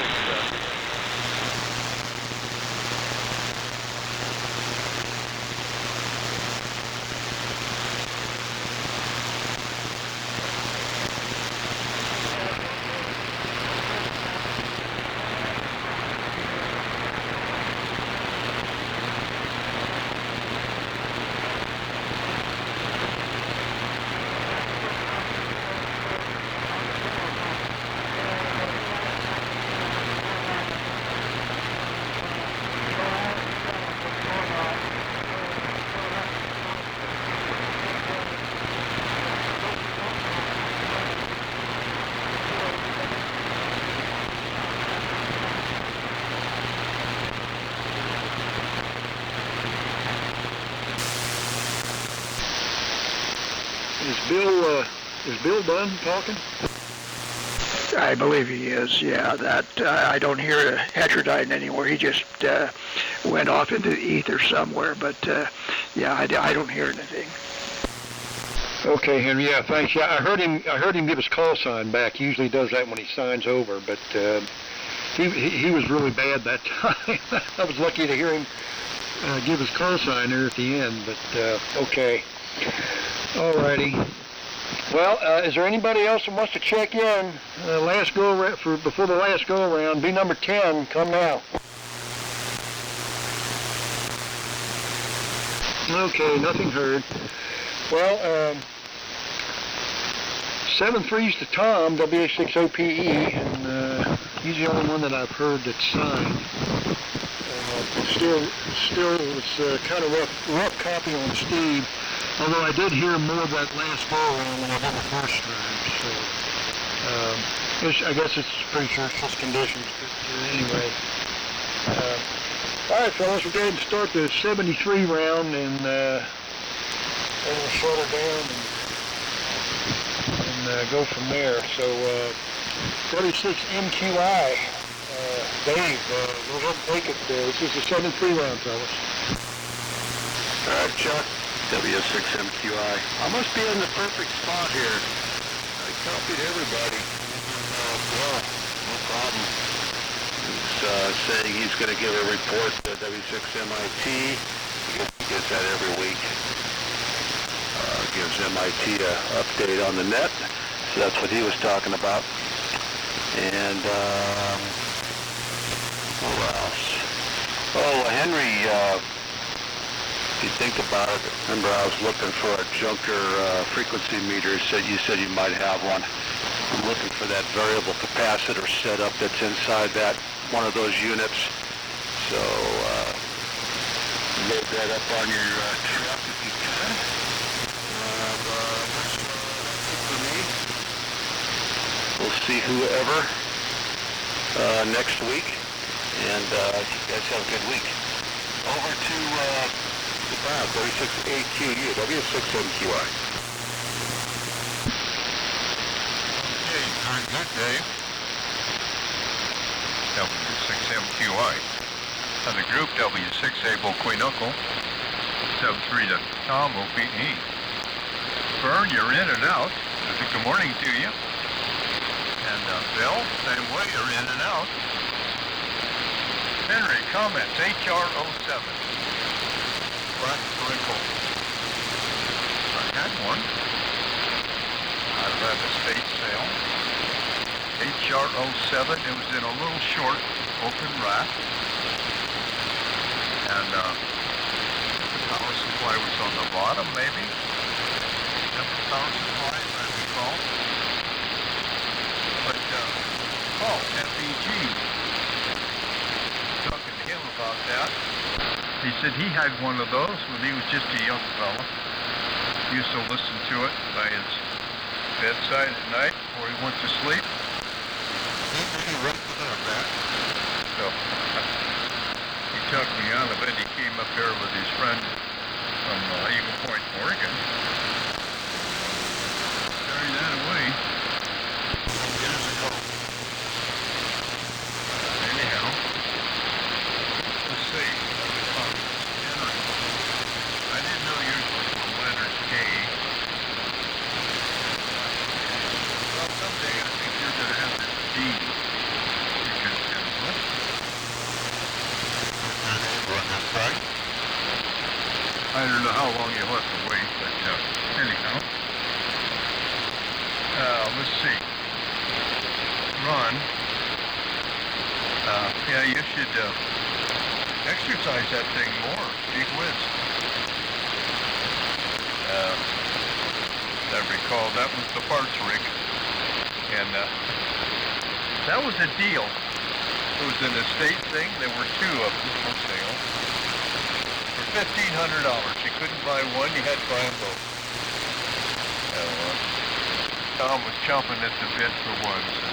Is Bill done talking? I believe he is, yeah. That I don't hear Heterodyne anymore. He just went off into the ether somewhere, but yeah, I don't hear anything. Okay, Henry. Yeah, thanks. Yeah, I heard him give his call sign back. He usually does that when he signs over, but he was really bad that time. I was lucky to hear him give his call sign there at the end. But okay, alrighty. Well, is there anybody else that wants to check in? Last go around before the last go around. Be number 10. Come now. Okay, nothing heard. Well, 7-3's to Tom, WA60PE, and he's the only one that I've heard that's signed. Still was kind of rough copy on Steve, although I did hear more of that last go around than I did the first time. So, I guess it's pretty sure it's just conditions, but anyway. All right, fellas, we'll go ahead and start the 73 round, and we'll shut her down and go from there. So 36 MQI, Dave, go ahead and take it. This is the 7-3 round, fellas. All right, Chuck, W6MQI. I must be in the perfect spot here. I copied everybody. Well, no problem. He's saying he's going to give a report to W6MIT. He gets that every week. Gives MIT an update on the net. So that's what he was talking about. And what else? Oh, Henry, if you think about it, remember I was looking for a junker frequency meter. You said you might have one. I'm looking for that variable capacitor setup that's inside that one of those units. So load that up on your truck if you can. That's it for me. We'll see whoever next week, and you guys have a good week. Over to Bob, W6AQU, W6MQI. Okay, very good, Dave. W6MQI. And the group W6A Boquinoco, 7-3 to Tom OPE. Vern, you're in and out. Good morning to you. And Bill, same way, you're in and out. Henry, comments, HR07. Black sprinkle. I had one. Out of that estate sale. HR07, it was in a little short open rack. And the power supply was on the bottom, maybe. Temple power supply, as I recall. But, FEG, talking to him about that, he said he had one of those when he was just a young fella. He used to listen to it by his bedside at night before he went to sleep. He really rested on that. So, he talked me out of it. He came up here with his friend from Eagle Point, Oregon. Carried that away years ago. Anyhow, let's see. I didn't know yours was the letters K. Well, someday I think you're going to have this D. I don't know how long you'll have to wait, but anyhow. Let's see. Ron. Yeah, you should exercise that thing more. Gee whiz. I recall that was the parts rig. And that was a deal. It was an estate thing. There were two of them for sale. For $1,500. You couldn't buy one, you had to buy them both. Tom was chomping at the bit for one, so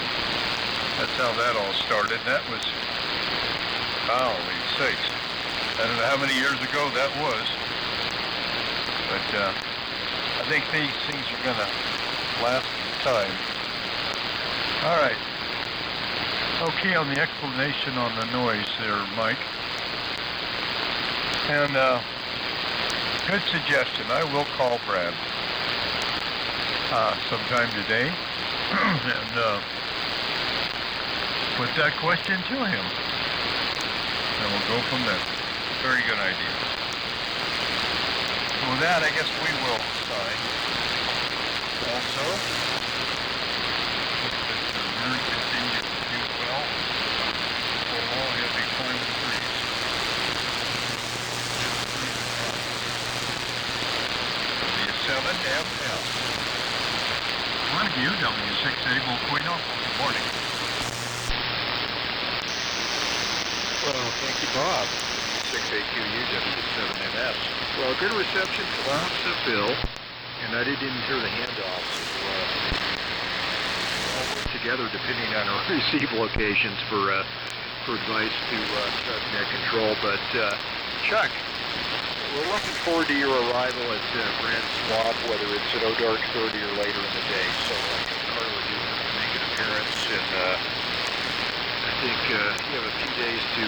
that's how that all started. That was, holy sakes. I don't know how many years ago that was, but I think these things are going to last time. All right. Okay, on the explanation on the noise there, Mike. And good suggestion. I will call Brad sometime today and put that question to him. And we'll go from there. Very good idea. So with that, I guess we will sign. Also, that the bird continues to do well for all heavy climb trees. The 7MS. One of you, W6A Volcano. Good morning. Well, thank you, Bob. 6AQU W7MS. Well, good reception from Bill, and I didn't hear the handoffs. All work together depending on our receive locations for advice to net control. But Chuck, we're looking forward to your arrival at Brand's Swamp, whether it's at O'Dark 30 or later in the day. So Carter, you make an appearance, and I think you have a few days to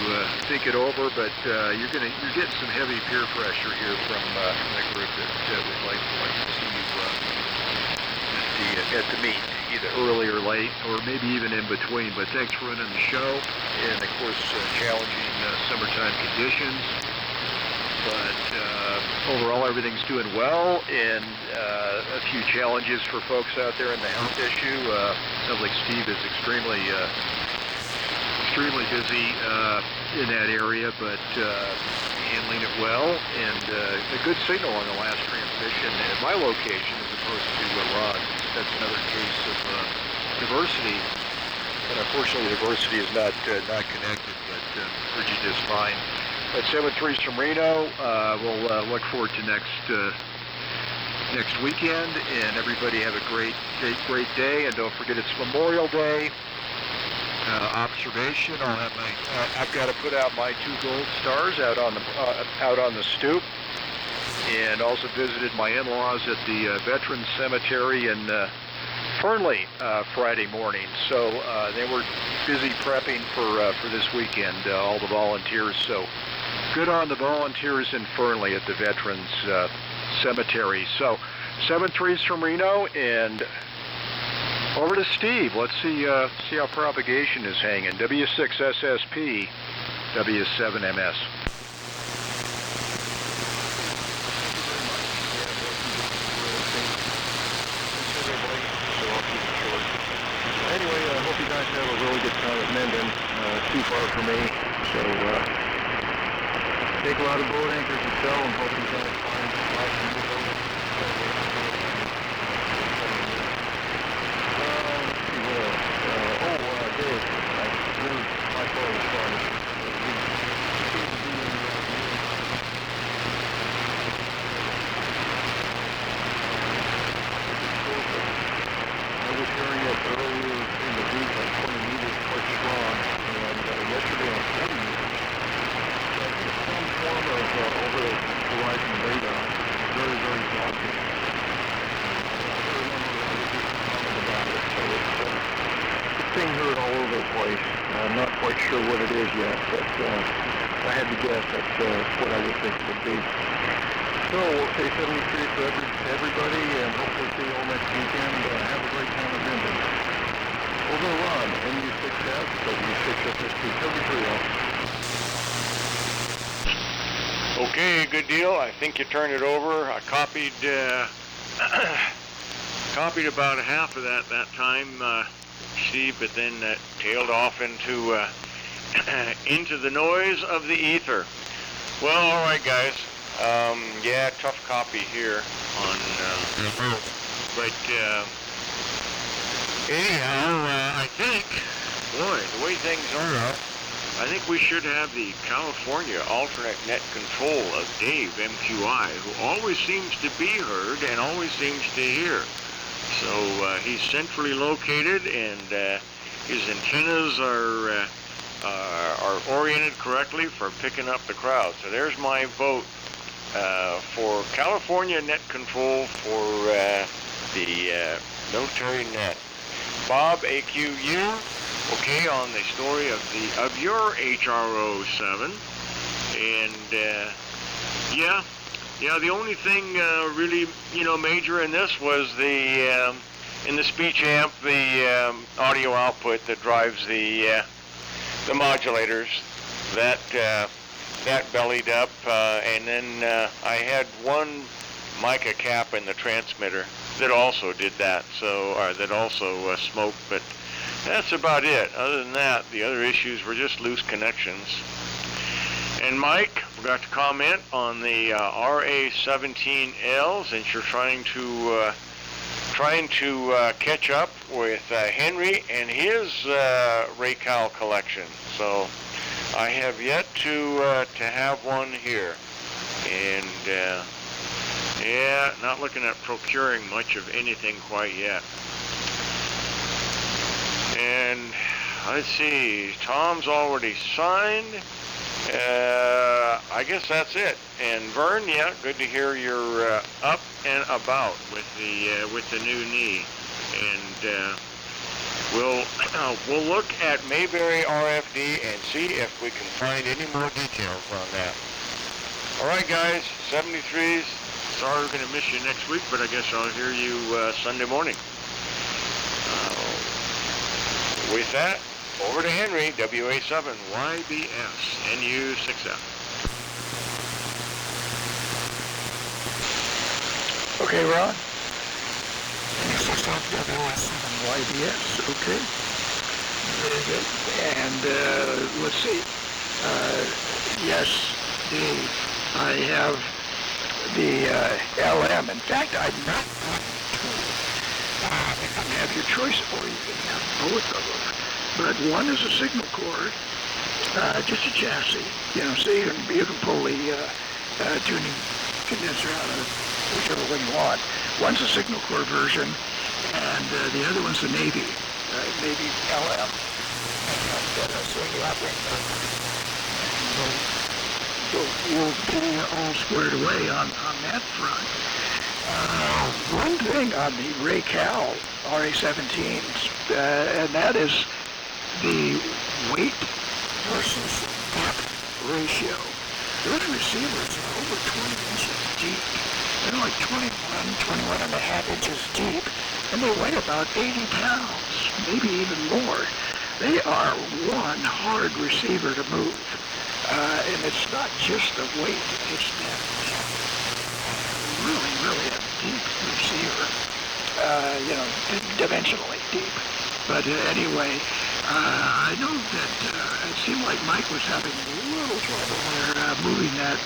think it over, but you're getting some heavy peer pressure here from the group that would like to see you at the meet, either early or late, or maybe even in between. But thanks for running the show, and of course challenging summertime conditions. But overall, everything's doing well, and a few challenges for folks out there in the health issue. Sounds like Steve is extremely busy in that area, but handling it well, and a good signal on the last transmission at my location as opposed to Ron's. That's another case of diversity, and unfortunately diversity is not connected, but heard you just fine. At 7-3's from Reno, we'll look forward to next weekend, and everybody have a great day, and don't forget it's Memorial Day. Observation. I've got to put out my 2 gold stars out on the stoop, and also visited my in-laws at the Veterans Cemetery in Fernley Friday morning. So they were busy prepping for this weekend. All the volunteers. So good on the volunteers in Fernley at the Veterans Cemetery. So 7-3's from Reno, and over to Steve. Let's see how propagation is hanging. W6SSP, W7MS. Anyway, I hope you guys have a really good time at Mendon. Too far for me, so take a lot of boat anchors to sell, and hope you guys find life in your boat. I'm not quite sure what it is yet, but if I had to guess, that's what I would think it would be. So we'll say 73 for everybody, and hopefully see you all next weekend. Have a great time at Mendon. Over to Ron, MU6S, W6SSP, 73. Okay, good deal. I think you turned it over. I copied about half of that time, Steve, but then tailed off into the noise of the ether. Well, all right, guys. Yeah, tough copy here on, but anyhow, I think, boy, the way things are, I think we should have the California alternate net control of Dave, MQI, who always seems to be heard and always seems to hear. So he's centrally located, and his antennas are oriented correctly for picking up the crowd. So there's my vote for California Net Control for the military net. Bob, AQU, okay, on the story of your HRO 7, and yeah, the only thing really, major in this was the in the speech amp, the audio output that drives the modulators, that bellied up, and then I had one mica cap in the transmitter that also did that, so that also smoked, but that's about it. Other than that, the other issues were just loose connections. And Mike, forgot to comment on the RA-17L, since you're trying to catch up with Henry and his Raycal collection. So I have yet to have one here, and yeah, not looking at procuring much of anything quite yet. And let's see, Tom's already signed. I guess that's it. And Vern, yeah, good to hear you're up and about with the new knee. And we'll look at Mayberry RFD and see if we can find any more details on that. All right, guys, 73s. Sorry we're going to miss you next week, but I guess I'll hear you Sunday morning. With that, over to Henry, WA7 YBS NU6F. Okay, Ron. NU6F WA7 YBS. Okay. Very good. And let's see. Yes, I have the LM. In fact, I'm not you can have your choice, or you can have both of them. But one is a signal cord, just a chassis, so you can pull the tuning condenser out of whichever one you want. One's a signal cord version, and the other one's the Navy LM. So you operate we'll be all squared away on that front. One thing on the Raycal RA-17s, and that is the weight versus depth ratio. Those receivers are over 20 inches deep. They're like 21 and a half inches deep, and they weigh about 80 pounds, maybe even more. They are one hard receiver to move, and it's not just the weight, it's that really a deep receiver, dimensionally deep. But anyway, I know that it seemed like Mike was having a little trouble there moving that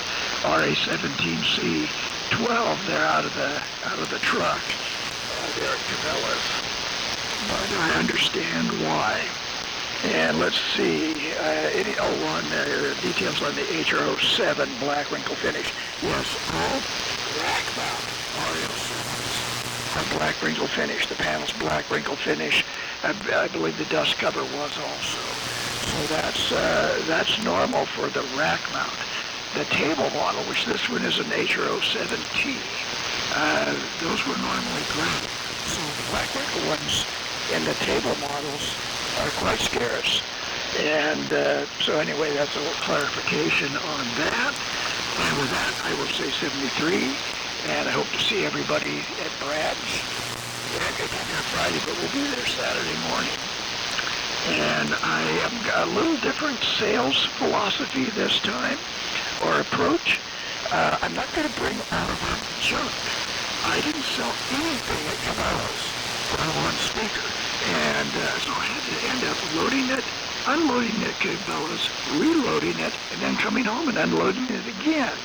RA-17C 12 there out of the truck there at Cabela's. But I understand why. And let's see, details on the HRO7 black wrinkle finish. Yes, all rack mount RO7s are black wrinkle finish. The panel's black wrinkle finish. I believe the dust cover was also. So that's normal for the rack mount. The table model, which this one is an HRO7T, those were normally gray. So the black wrinkle ones in the table models are quite scarce. And so anyway, that's a little clarification on that. And with that, I will say 73. And I hope to see everybody at Brad's. We're not going to be there Friday, but we'll be there Saturday morning. And I have got a little different sales philosophy this time, or approach. I'm not going to bring all of our junk. I didn't sell anything at Cabela's on one speaker. And so I had to end up loading it, unloading it at Cabela's, reloading it, and then coming home and unloading it again.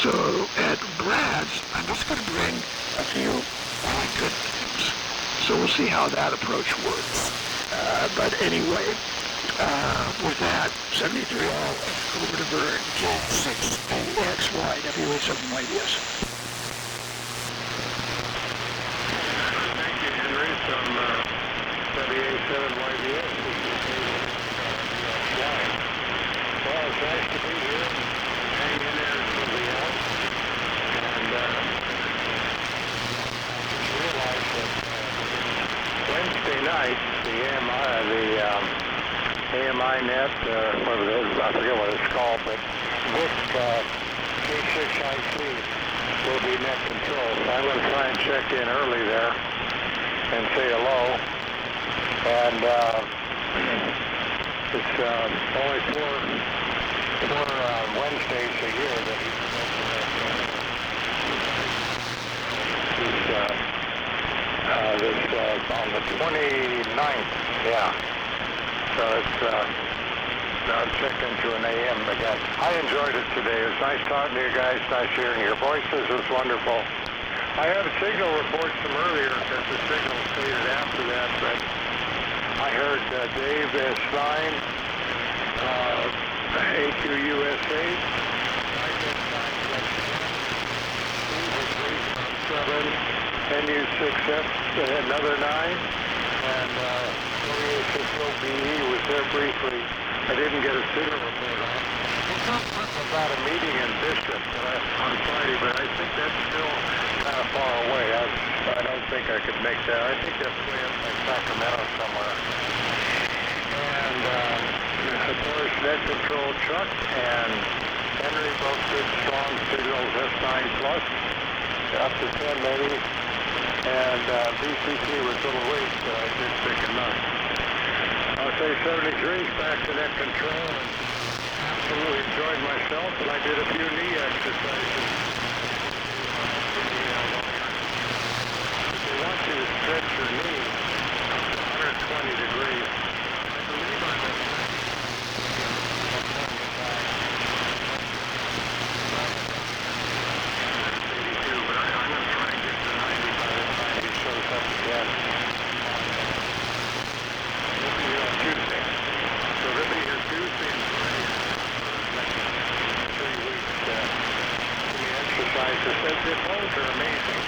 So at Brad's, I'm just going to bring a few really good things. So we'll see how that approach works. But anyway, with that, 73 all over to Vern, K6XY, WA7YBS. Thank you, Henry, from WA7YBS. Well, it's nice to be here. Hang in there until the end. net, what was it? I forget what it's called, but Vic K6IC will be net control. So I'm going to try and check in early there and say hello. And it's only four Wednesdays a year that he's on the 29th, yeah. So it's, I'll check into an AM again. I enjoyed it today. It was nice talking to you guys, nice hearing your voices. It was wonderful. I have signal reports from earlier because the signal faded after that, but I heard Dave S9, AQUSA, NU6F, another 9, and 2860BE was there briefly. I didn't get a signal report on. It's about a meeting in Bishop on Friday, but I think that's still kind of far away. I don't think I could make that. I think that's way up in Sacramento somewhere. And of course, net control Chuck and Henry, both good strong signals, S9 plus, up to 10 maybe. And BCT was a little weak, so I did pick him up. I'll say 73 back to net control, and absolutely enjoyed myself, and I did a few knee exercises. If you want to stretch your knee up to 120 degrees, I believe I'm at 82, but I'm going to try and get to 90 by the time he shows up again. Tuesday. So they'll be here Tuesday and Friday for the next 3 weeks. The exercises, the both are amazing.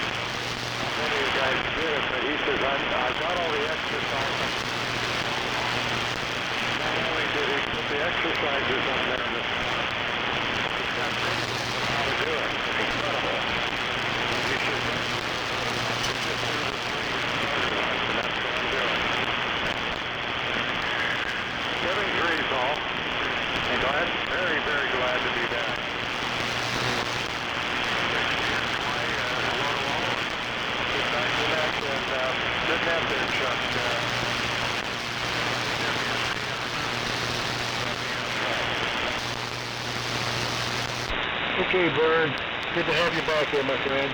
Many of you guys did it, but he says, I got all the exercises. Not only did he put the exercises on there, but he's got videos on how to do it. It's incredible. You should just do the 3 exercises, and that's what I'm doing. 73's all, and glad, very, very glad to be back. Hello to all. Good night to that, and good night there, Chuck. Okay, Vern. Good to have you back here, my friend.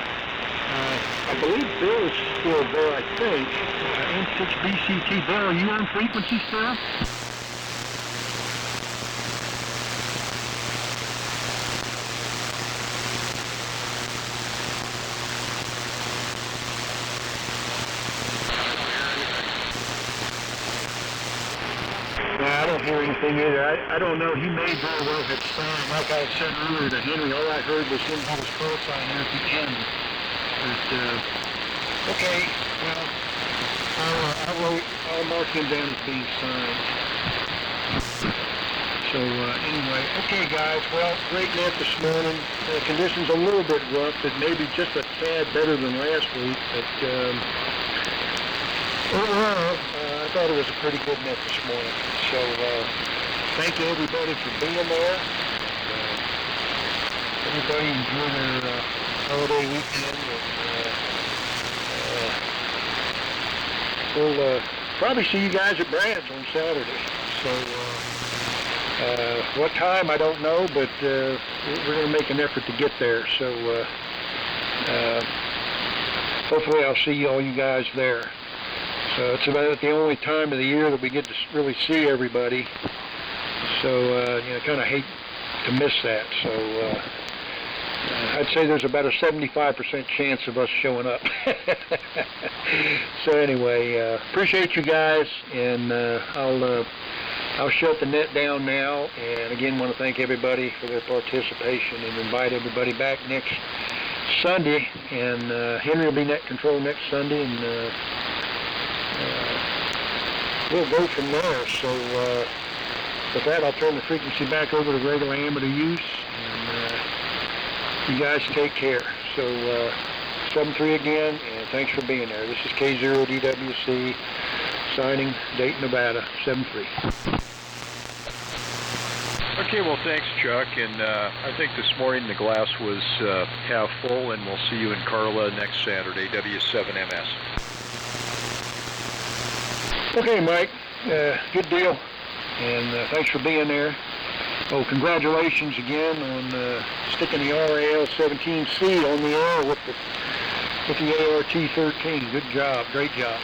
I believe Bill is still there, I think. N6BCT. Bill, are you on frequency still? I don't hear anything either. I don't know. He may very well have signed. Like I said earlier to Henry, all I heard was him have his profile there at the end. But, okay, well, I'll mark him down as being signed. So, anyway, okay, guys, well, great net this morning. Conditions a little bit rough, but maybe just a tad better than last week. But, overall, I thought it was a pretty good net this morning. So, thank you everybody for being there. Everybody enjoy their holiday weekend. And, we'll probably see you guys at Brad's on Saturday. So, what time, I don't know, but we're going to make an effort to get there. So, hopefully I'll see all you guys there. So it's about the only time of the year that we get to really see everybody. So, kind of hate to miss that. So I'd say there's about a 75% chance of us showing up. So anyway, appreciate you guys, and I'll shut the net down now. And again, want to thank everybody for their participation and invite everybody back next Sunday. And Henry will be net control next Sunday, and we'll go from there. So with that, I'll turn the frequency back over to regular amateur use, and you guys take care. So 73 again, and thanks for being there. This is K0DWC signing, Dayton, Nevada, 73. Okay, well, thanks, Chuck. And I think this morning the glass was half full, and we'll see you in Carla next Saturday, W7MS. Okay, Mike, good deal, and thanks for being there. Oh, congratulations again on sticking the RAL-17C on the air with the ART-13. Good job, great job.